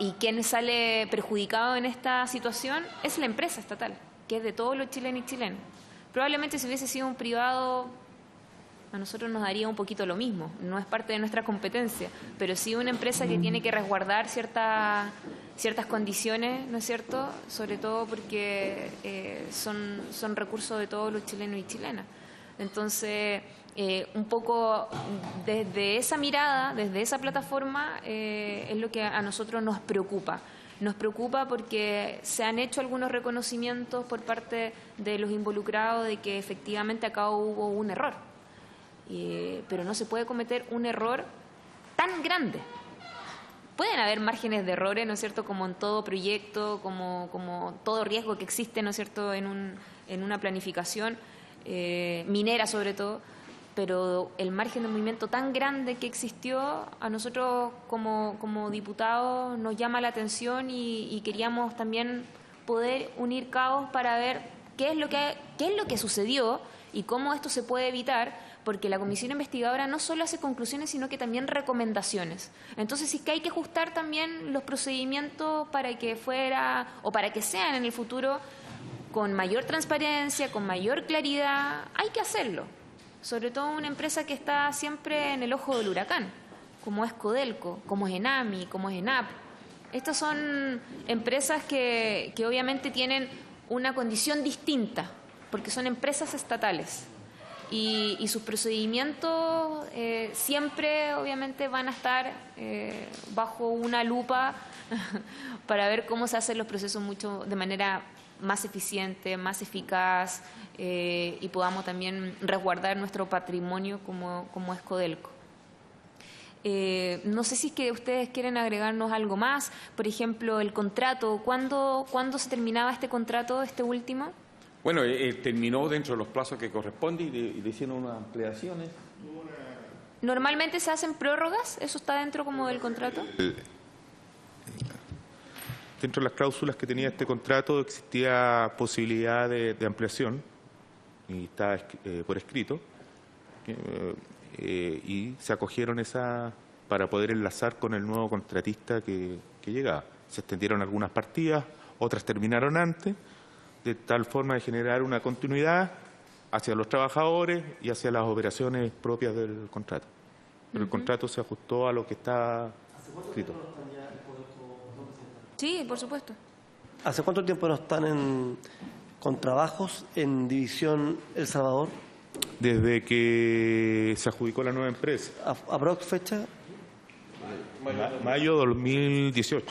¿Y quién sale perjudicado en esta situación? Es la empresa estatal, que es de todos los chilenos y chilenas. Probablemente si hubiese sido un privado a nosotros nos daría un poquito lo mismo, no es parte de nuestra competencia, pero sí una empresa que tiene que resguardar ciertas condiciones, ¿no es cierto?, sobre todo porque son recursos de todos los chilenos y chilenas. Entonces, un poco desde esa mirada, desde esa plataforma, es lo que a nosotros nos preocupa. Nos preocupa porque se han hecho algunos reconocimientos por parte de los involucrados de que efectivamente acá hubo un error. Pero no se puede cometer un error tan grande. Pueden haber márgenes de errores, ¿no es cierto?, como en todo proyecto, como todo riesgo que existe, ¿no es cierto?, en una planificación minera sobre todo, pero el margen de movimiento tan grande que existió a nosotros como diputados nos llama la atención y queríamos también poder unir cabos para ver qué es lo que sucedió y cómo esto se puede evitar, porque la comisión investigadora no solo hace conclusiones, sino que también recomendaciones. Entonces, si es que hay que ajustar también los procedimientos para que fuera o para que sean en el futuro con mayor transparencia, con mayor claridad, hay que hacerlo. Sobre todo una empresa que está siempre en el ojo del huracán, como es Codelco, como es ENAMI, como es ENAP. Estas son empresas que obviamente tienen una condición distinta, porque son empresas estatales. Y sus procedimientos siempre, obviamente, van a estar bajo una lupa para ver cómo se hacen los procesos de manera más eficiente, más eficaz, y podamos también resguardar nuestro patrimonio como es Codelco. No sé si es que ustedes quieren agregarnos algo más. Por ejemplo, el contrato. ¿Cuándo se terminaba este contrato, este último? Bueno, terminó dentro de los plazos que corresponde y le hicieron unas ampliaciones. ¿Normalmente se hacen prórrogas? ¿Eso está dentro como del contrato? Dentro de las cláusulas que tenía este contrato existía posibilidad de ampliación, y está por escrito, y se acogieron esa para poder enlazar con el nuevo contratista que llegaba. Se extendieron algunas partidas, otras terminaron antes, de tal forma de generar una continuidad hacia los trabajadores y hacia las operaciones propias del contrato. Pero el contrato se ajustó a lo que está escrito. Sí, por supuesto. ¿Hace cuánto tiempo no están con trabajos en División El Salvador? Desde que se adjudicó la nueva empresa. ¿Aprox fecha? Mayo 2018.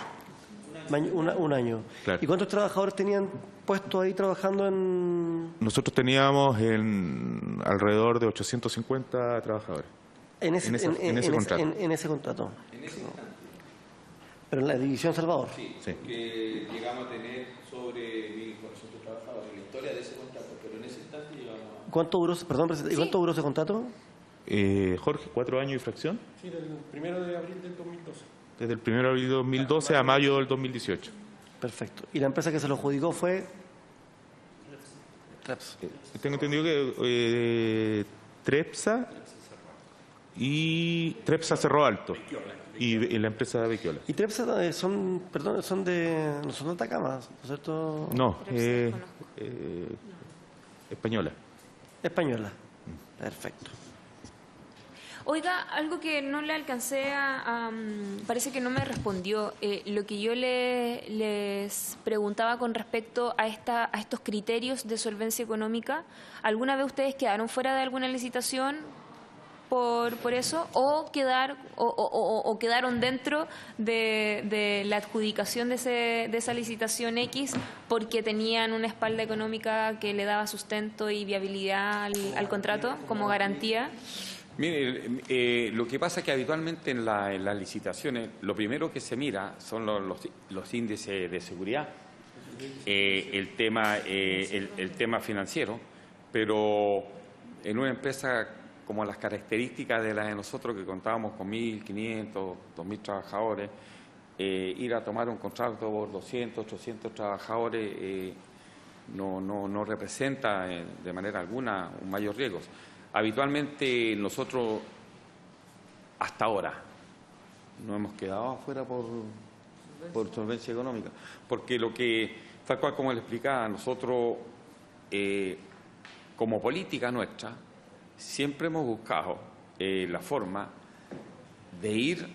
Un año. Claro. ¿Y cuántos trabajadores tenían puesto ahí trabajando en...? Nosotros teníamos alrededor de 850 trabajadores. En ese contrato. En ese contrato. Pero en la División Salvador. Sí, que llegamos a tener sobre 1.400 trabajadores en la historia de ese contrato, pero en ese instante llegamos a... ¿Cuánto duró, perdón, presidente, ¿cuánto duró ese contrato? Jorge, 4 años y fracción. Sí, del 1 de abril del 2012. Desde el 1 de abril de 2012 a mayo del 2018. Perfecto. ¿Y la empresa que se lo adjudicó fue? Trepsa. Tengo entendido que Trepsa y Trepsa Cerro Alto y la empresa de Vecchiola. ¿Y Trepsa son de Atacama, ¿no es cierto? No, española. Española. Perfecto. Oiga, algo que no le alcancé parece que no me respondió. Lo que yo les preguntaba con respecto a estos criterios de solvencia económica, ¿alguna vez ustedes quedaron fuera de alguna licitación por eso o quedaron dentro de la adjudicación de esa licitación X porque tenían una espalda económica que le daba sustento y viabilidad al contrato como garantía? Mire, lo que pasa es que habitualmente en las licitaciones lo primero que se mira son los índices de seguridad, el tema financiero, pero en una empresa como las características de las de nosotros, que contábamos con 1.500, 2.000 trabajadores, ir a tomar un contrato por 200, 800 trabajadores no representa de manera alguna un mayor riesgo. Habitualmente nosotros, hasta ahora, no hemos quedado afuera por solvencia económica, porque tal cual como le explicaba, nosotros, como política nuestra, siempre hemos buscado la forma de ir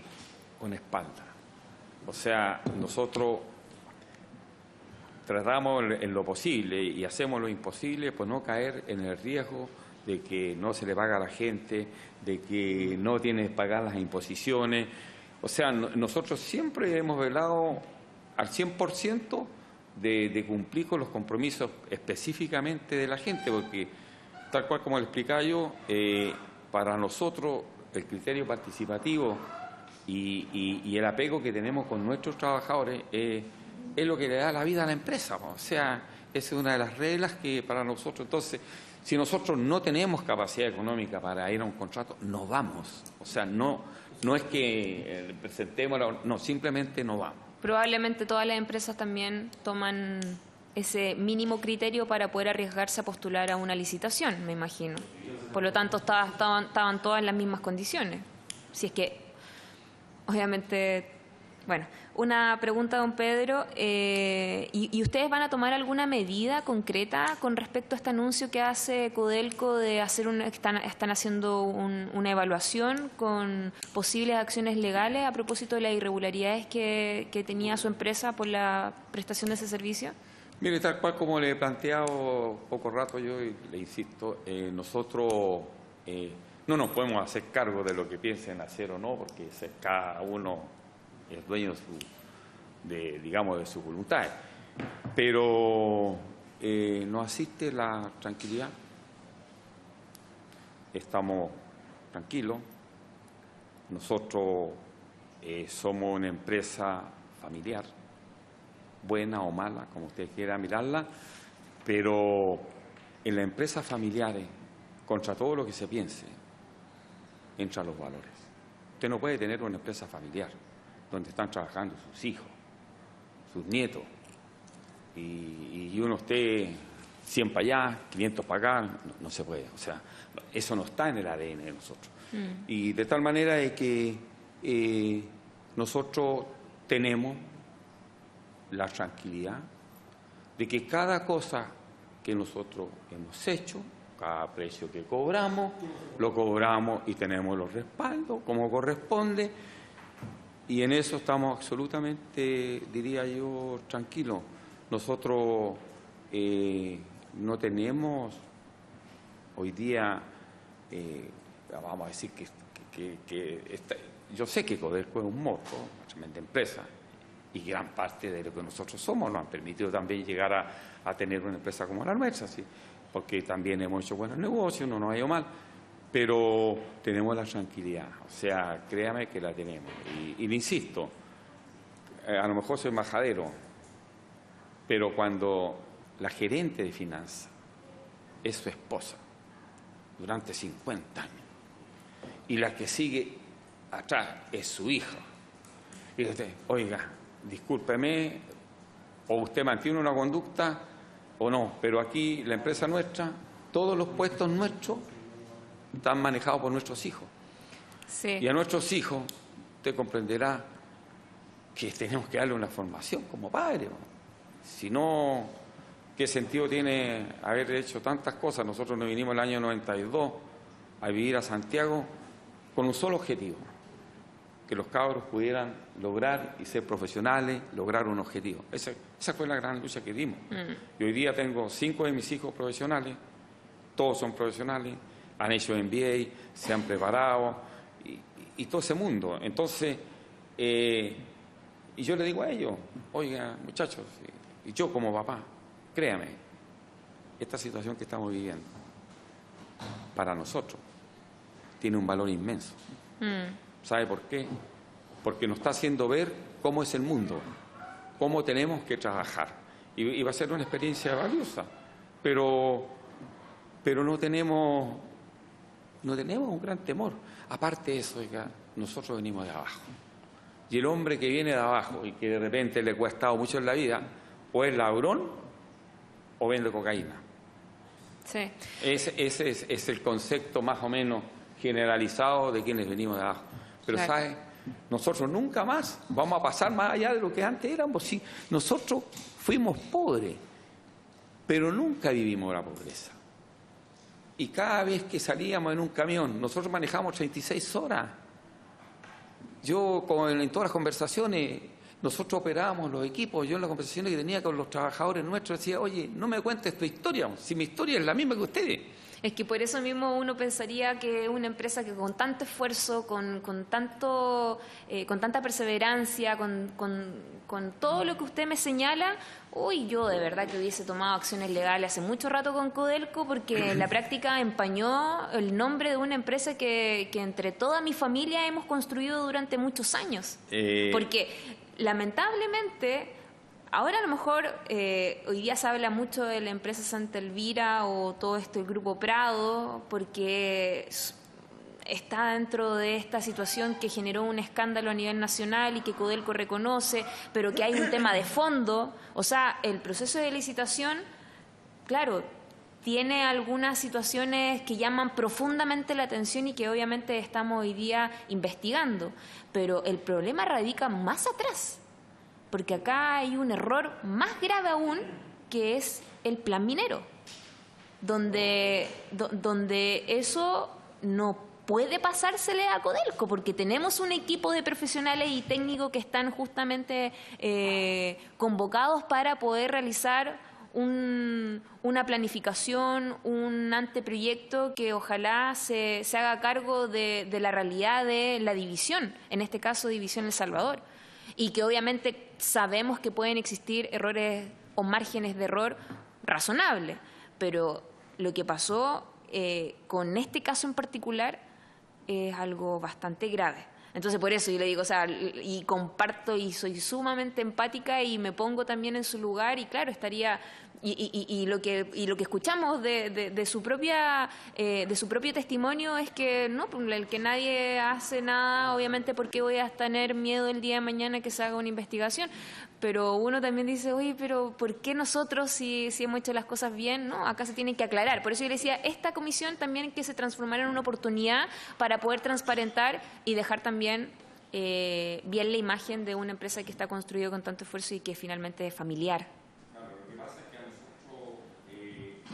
con espalda. O sea, nosotros tratamos en lo posible y hacemos lo imposible por no caer en el riesgo de que no se le paga a la gente, de que no tiene que pagar las imposiciones. O sea, nosotros siempre hemos velado al 100% de cumplir con los compromisos específicamente de la gente, porque tal cual como le explicaba yo, para nosotros el criterio participativo y el apego que tenemos con nuestros trabajadores es lo que le da la vida a la empresa. O sea, esa es una de las reglas que para nosotros, entonces, si nosotros no tenemos capacidad económica para ir a un contrato, no vamos. O sea, no es que presentemos, no, simplemente no vamos. Probablemente todas las empresas también toman ese mínimo criterio para poder arriesgarse a postular a una licitación, me imagino. Por lo tanto, estaban todas en las mismas condiciones. Si es que, obviamente, bueno, una pregunta, don Pedro, ¿y ustedes van a tomar alguna medida concreta con respecto a este anuncio que hace Codelco de hacer están haciendo una evaluación con posibles acciones legales a propósito de las irregularidades que tenía su empresa por la prestación de ese servicio? Mire, tal cual como le he planteado poco rato yo y le insisto, nosotros no nos podemos hacer cargo de lo que piensen hacer o no, porque cada uno es dueño de su voluntad. Pero nos asiste la tranquilidad, estamos tranquilos, nosotros somos una empresa familiar, buena o mala, como usted quiera mirarla, pero en las empresas familiares, contra todo lo que se piense, entran los valores. Usted no puede tener una empresa familiar donde están trabajando sus hijos, sus nietos, y uno esté 100 para allá, 500 para acá, no se puede. O sea, eso no está en el ADN de nosotros. Y de tal manera de que nosotros tenemos la tranquilidad de que cada cosa que nosotros hemos hecho, cada precio que cobramos, lo cobramos y tenemos los respaldos como corresponde, y en eso estamos absolutamente, diría yo, tranquilos. Nosotros no tenemos hoy día, vamos a decir yo sé que Codelco es un monstruo, una tremenda empresa, y gran parte de lo que nosotros somos nos han permitido también llegar a tener una empresa como la nuestra, ¿sí? Porque también hemos hecho buenos negocios, no nos ha ido mal, pero tenemos la tranquilidad, o sea, créame que la tenemos. Y le insisto, a lo mejor soy majadero, pero cuando la gerente de finanzas es su esposa durante 50 años y la que sigue atrás es su hija, y usted, oiga, discúlpeme, o usted mantiene una conducta o no, pero aquí la empresa nuestra, todos los puestos nuestros están manejados por nuestros hijos. Sí. Y a nuestros hijos, usted comprenderá que tenemos que darle una formación como padre. Si no, ¿qué sentido tiene haber hecho tantas cosas? Nosotros nos vinimos el año 92 a vivir a Santiago con un solo objetivo: que los cabros pudieran lograr y ser profesionales, lograr un objetivo. Esa fue la gran lucha que dimos. Y hoy día tengo 5 de mis hijos profesionales, todos son profesionales, han hecho MBA, se han preparado, y todo ese mundo. Entonces, y yo le digo a ellos, oiga, muchachos, y yo como papá, créame, esta situación que estamos viviendo, para nosotros, tiene un valor inmenso. ¿Sabe por qué? Porque nos está haciendo ver cómo es el mundo, cómo tenemos que trabajar. Y va a ser una experiencia valiosa, pero no tenemos un gran temor. Aparte de eso, oiga, nosotros venimos de abajo. Y el hombre que viene de abajo y que de repente le ha costado mucho en la vida, o es ladrón o vende cocaína. Sí. Ese es el concepto más o menos generalizado de quienes venimos de abajo. Pero, claro, ¿sabe? Nosotros nunca más vamos a pasar más allá de lo que antes éramos. Sí, nosotros fuimos pobres, pero nunca vivimos la pobreza. Y cada vez que salíamos en un camión, nosotros manejamos 36 horas. Yo, en todas las conversaciones, nosotros operábamos los equipos, yo en las conversaciones que tenía con los trabajadores nuestros decía, oye, no me cuentes tu historia, si mi historia es la misma que ustedes. Es que por eso mismo uno pensaría que una empresa que con tanto esfuerzo, con tanta perseverancia, con todo lo que usted me señala, yo de verdad que hubiese tomado acciones legales hace mucho rato con Codelco, porque en la práctica empañó el nombre de una empresa que entre toda mi familia hemos construido durante muchos años. Porque lamentablemente... Ahora a lo mejor hoy día se habla mucho de la empresa Santa Elvira o todo el Grupo Prado porque está dentro de esta situación que generó un escándalo a nivel nacional y que Codelco reconoce, pero que hay un tema de fondo. O sea, el proceso de licitación, claro, tiene algunas situaciones que llaman profundamente la atención y que obviamente estamos hoy día investigando, pero el problema radica más atrás. Porque acá hay un error más grave aún, que es el plan minero, donde eso no puede pasársele a Codelco, porque tenemos un equipo de profesionales y técnicos que están justamente convocados para poder realizar una planificación, un anteproyecto que ojalá se haga cargo de la realidad de la división, en este caso División El Salvador. Y que obviamente sabemos que pueden existir errores o márgenes de error razonables, pero lo que pasó con este caso en particular es algo bastante grave. Entonces, por eso yo le digo, o sea, y comparto y soy sumamente empática y me pongo también en su lugar y claro, estaría... Y lo que escuchamos de su propio testimonio es que no, el que nadie hace nada, obviamente, porque voy a tener miedo el día de mañana que se haga una investigación. Pero uno también dice, oye, pero ¿por qué nosotros si hemos hecho las cosas bien? No, acá se tienen que aclarar. Por eso yo le decía, esta comisión también que se transformara en una oportunidad para poder transparentar y dejar también bien la imagen de una empresa que está construida con tanto esfuerzo y que finalmente es familiar.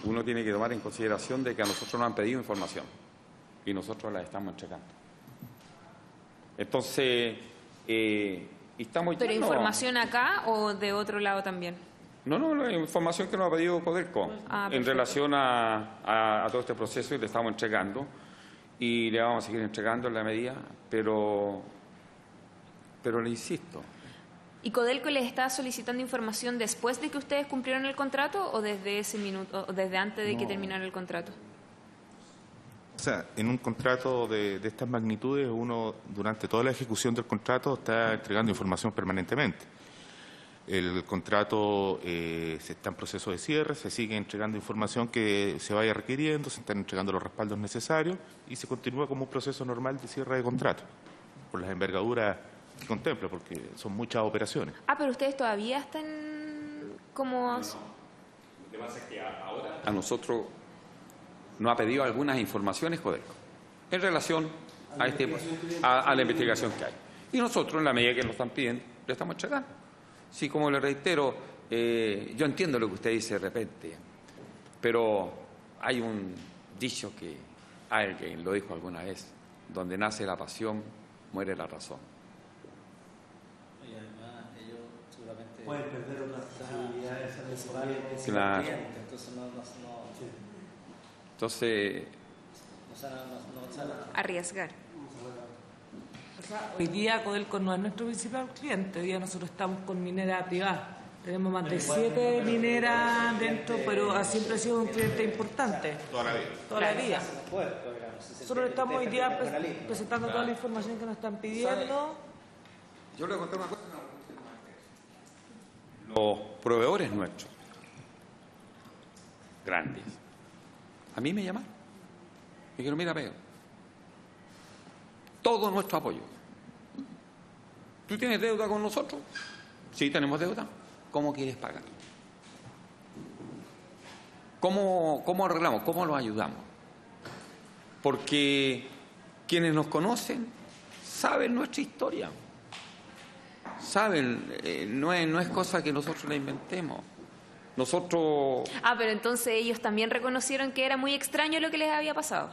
Uno tiene que tomar en consideración de que a nosotros nos han pedido información y nosotros la estamos entregando. Entonces, estamos... ¿Pero información acá o de otro lado también? No, la información que nos ha pedido Codelco en relación a todo este proceso y le estamos entregando y le vamos a seguir entregando en la medida, pero le insisto. ¿Y Codelco les está solicitando información después de que ustedes cumplieron el contrato o desde ese minuto, o desde antes de que terminara el contrato? O sea, en un contrato de estas magnitudes, uno durante toda la ejecución del contrato está entregando información permanentemente. El contrato se está en proceso de cierre, se sigue entregando información que se vaya requiriendo, se están entregando los respaldos necesarios y se continúa como un proceso normal de cierre de contrato, por las envergaduras que contempla, porque son muchas operaciones. Pero ustedes todavía están como... Lo que pasa es que ahora a nosotros nos ha pedido algunas informaciones Codelco en relación a la investigación que hay. Y nosotros, en la medida que nos están pidiendo, le estamos entregando. Sí, como le reitero, yo entiendo lo que usted dice de repente, pero hay un dicho que alguien lo dijo alguna vez, donde nace la pasión, muere la razón. Y además ellos seguramente pueden perder otras posibilidades temporales. Claro. Entonces Entonces, arriesgar. O sea, hoy día Codelco no es nuestro principal cliente, hoy día nosotros estamos con minera privada. Tenemos más de 7 mineras dentro, pero siempre ha sido un cliente importante. Toda la vida. Nosotros estamos hoy día presentando toda la información que nos están pidiendo. yo le conté una cosa. Los proveedores nuestros, grandes, a mí me llamaron. Me dijeron, mira, Pedro, todo nuestro apoyo. ¿Tú tienes deuda con nosotros? Sí, tenemos deuda. ¿Cómo quieres pagar? ¿Cómo arreglamos? ¿Cómo los ayudamos? Porque quienes nos conocen saben nuestra historia. Saben, no es cosa que nosotros la inventemos. nosotros... Pero entonces ellos también reconocieron que era muy extraño lo que les había pasado.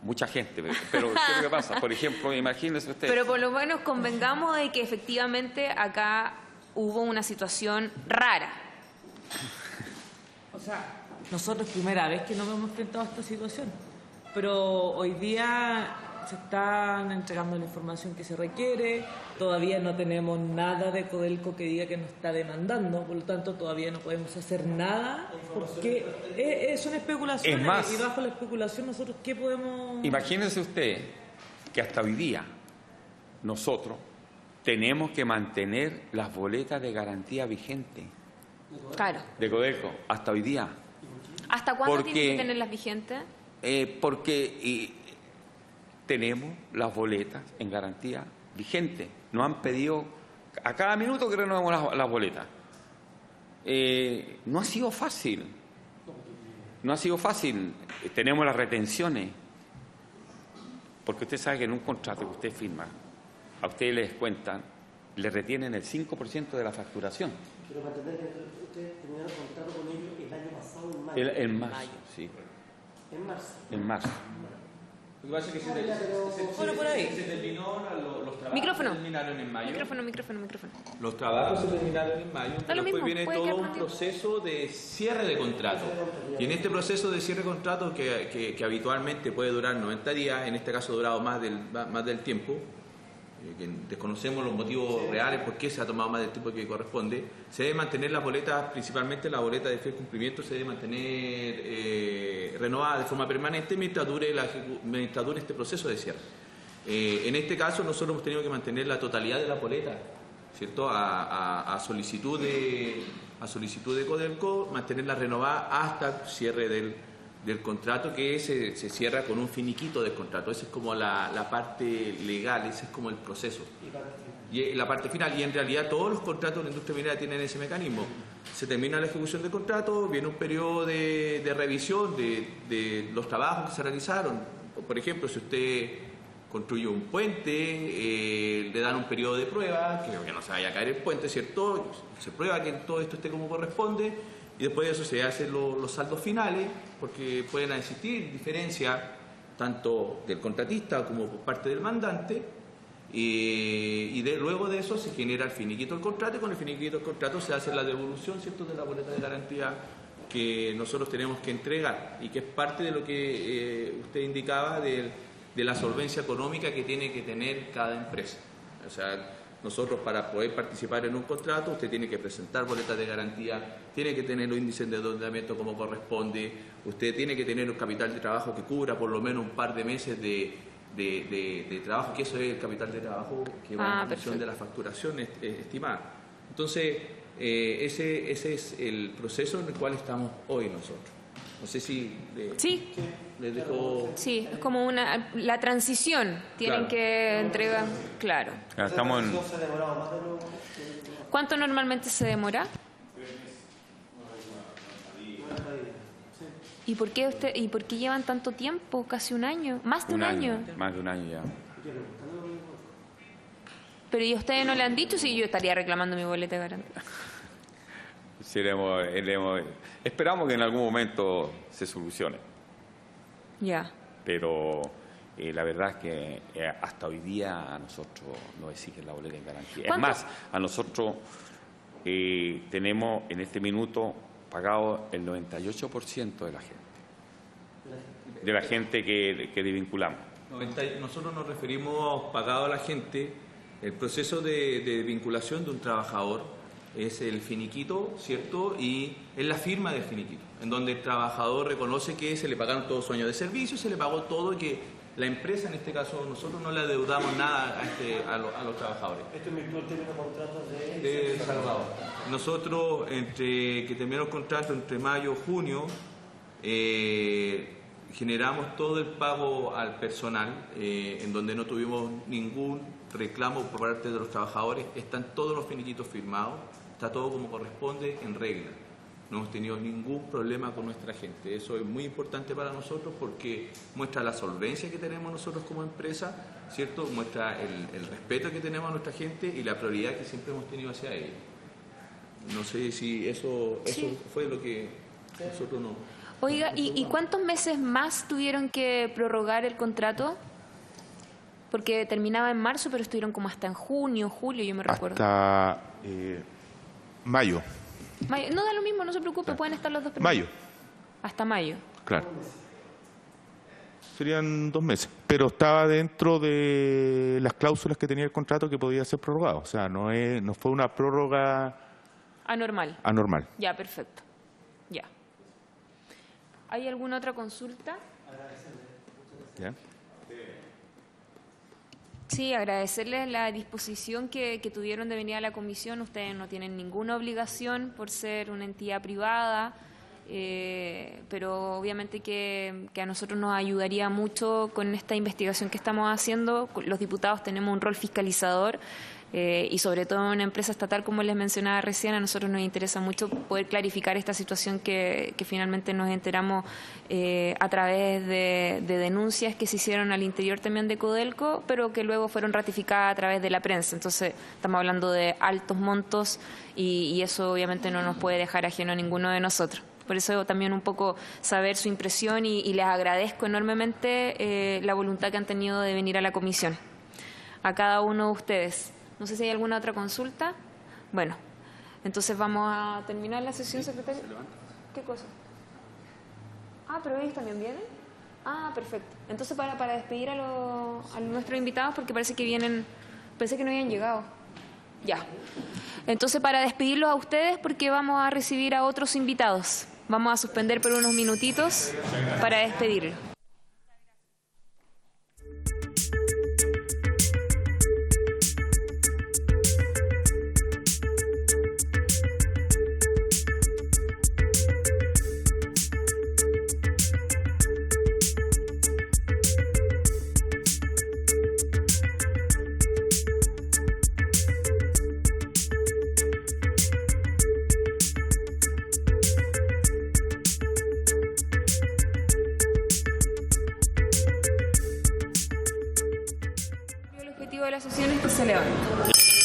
Mucha gente, pero ¿qué es lo que pasa? Por ejemplo, imagínense ustedes... Pero por lo menos convengamos de que efectivamente acá hubo una situación rara. O sea, nosotros primera vez que nos hemos enfrentado a esta situación, pero hoy día se están entregando la información que se requiere, todavía no tenemos nada de Codelco que diga que nos está demandando, por lo tanto todavía no podemos hacer nada, porque son especulaciones, Es más, y bajo la especulación nosotros ¿qué podemos...? Imagínense usted que hasta hoy día nosotros tenemos que mantener las boletas de garantía vigentes Claro. de Codelco, hasta hoy día. ¿Hasta cuándo Porque- tienen que tenerlas vigentes? Porque tenemos las boletas en garantía vigente. Nos han pedido a cada minuto que renovemos las boletas. No ha sido fácil. No ha sido fácil. Tenemos las retenciones. Porque usted sabe que en un contrato que usted firma, a ustedes les descuentan, le retienen el 5% de la facturación. Pero para entender que ustedes terminaron contrato con ellos el año pasado en mayo. En marzo, sí. En marzo. En marzo. Lo que pasa es que Bueno, por ahí. se terminó, los trabajos Micrófono. se terminaron en mayo. Micrófono. Los trabajos se terminaron en mayo, Da lo pero después mismo, viene puede todo quedar un prendido. proceso de cierre de contrato. Y en este proceso de cierre de contrato, que habitualmente puede durar 90 días, en este caso ha durado más del tiempo, que desconocemos los motivos reales por qué se ha tomado más del tiempo que corresponde, se debe mantener las boletas, principalmente la boleta de fiel cumplimiento, se debe mantener renovada de forma permanente mientras dure este proceso de cierre. En este caso nosotros hemos tenido que mantener la totalidad de la boleta, ¿cierto? A solicitud de Codelco, mantenerla renovada hasta el cierre del contrato, que se cierra con un finiquito del contrato. Esa es como la parte legal, ese es como el proceso. Y la parte final, y en realidad todos los contratos de la industria minera tienen ese mecanismo. Se termina la ejecución del contrato, viene un periodo de revisión de los trabajos que se realizaron. Por ejemplo, si usted construye un puente, le dan un periodo de prueba, que no se vaya a caer el puente, ¿cierto? Se prueba que todo esto esté como corresponde, y después de eso se hacen los saldos finales, porque pueden existir diferencias tanto del contratista como por parte del mandante, y luego de eso se genera el finiquito del contrato, y con el finiquito del contrato se hace la devolución, ¿cierto?, de la boleta de garantía que nosotros tenemos que entregar, y que es parte de lo que usted indicaba de la solvencia económica que tiene que tener cada empresa. O sea, nosotros, para poder participar en un contrato, usted tiene que presentar boletas de garantía, tiene que tener los índices de endeudamiento como corresponde, usted tiene que tener un capital de trabajo que cubra por lo menos un par de meses de trabajo, que eso es el capital de trabajo que va en función de la facturación estimada. Entonces, ese es el proceso en el cual estamos hoy nosotros. No sé si Sí. les dejo... Sí, es como la transición. Tienen Claro. que entregar, claro. Estamos en... Se ha demorado más de lo ¿Cuánto normalmente se demora? ¿Y por qué llevan tanto tiempo? Casi un año. Más de un año. Más de un año ya. Pero ¿y ustedes no le han dicho si yo estaría reclamando mi boleta de garantía? Sí, esperamos que en algún momento se solucione, Ya. pero la verdad es que hasta hoy día a nosotros nos exigen la boleta en garantía. Es ¿Cuánto? más, a nosotros tenemos en este minuto pagado el 98% de la gente que desvinculamos. Nosotros nos referimos pagado a la gente. El proceso de vinculación de un trabajador es el finiquito, ¿cierto? Y es la firma del finiquito, en donde el trabajador reconoce que se le pagaron todos sus años de servicio, se le pagó todo y que la empresa, en este caso nosotros, no le adeudamos nada a los trabajadores. Esto es virtual término de contratos De Salvador. Nosotros, entre que terminó el contrato entre mayo y junio, generamos todo el pago al personal, en donde no tuvimos ningún reclamo por parte de los trabajadores. Están todos los finiquitos firmados, está todo como corresponde, en regla. No hemos tenido ningún problema con nuestra gente. Eso es muy importante para nosotros porque muestra la solvencia que tenemos nosotros como empresa, ¿cierto? Muestra el respeto que tenemos a nuestra gente y la prioridad que siempre hemos tenido hacia ellos. No sé si eso fue lo que nosotros no... Oiga, ¿y cuántos meses más tuvieron que prorrogar el contrato? Porque terminaba en marzo, pero estuvieron como hasta en junio, julio, yo me recuerdo. Hasta mayo. No da lo mismo, no se preocupe, pueden estar los dos periodos. Mayo. Hasta mayo. Claro. Serían 2 meses, pero estaba dentro de las cláusulas que tenía el contrato que podía ser prorrogado. O sea, no fue una prórroga anormal. Ya, perfecto. Ya. ¿Hay alguna otra consulta? ¿Ya? Sí, agradecerles la disposición que tuvieron de venir a la comisión. Ustedes no tienen ninguna obligación por ser una entidad privada, pero obviamente que a nosotros nos ayudaría mucho con esta investigación que estamos haciendo. Los diputados tenemos un rol fiscalizador y sobre todo en una empresa estatal, como les mencionaba recién, a nosotros nos interesa mucho poder clarificar esta situación que finalmente nos enteramos a través de denuncias que se hicieron al interior también de Codelco, pero que luego fueron ratificadas a través de la prensa. Entonces estamos hablando de altos montos y eso obviamente no nos puede dejar ajeno a ninguno de nosotros. Por eso también un poco saber su impresión y les agradezco enormemente la voluntad que han tenido de venir a la comisión. A cada uno de ustedes. No sé si hay alguna otra consulta. Bueno, entonces vamos a terminar la sesión, secretario. ¿Qué cosa? Ah, pero ellos también vienen. Ah, perfecto. Entonces para despedir a nuestros invitados, porque parece que vienen, pensé que no habían llegado. Ya. Entonces para despedirlos a ustedes, porque vamos a recibir a otros invitados. Vamos a suspender por unos minutitos para despedirlos. El objetivo de la sesión es que se levante.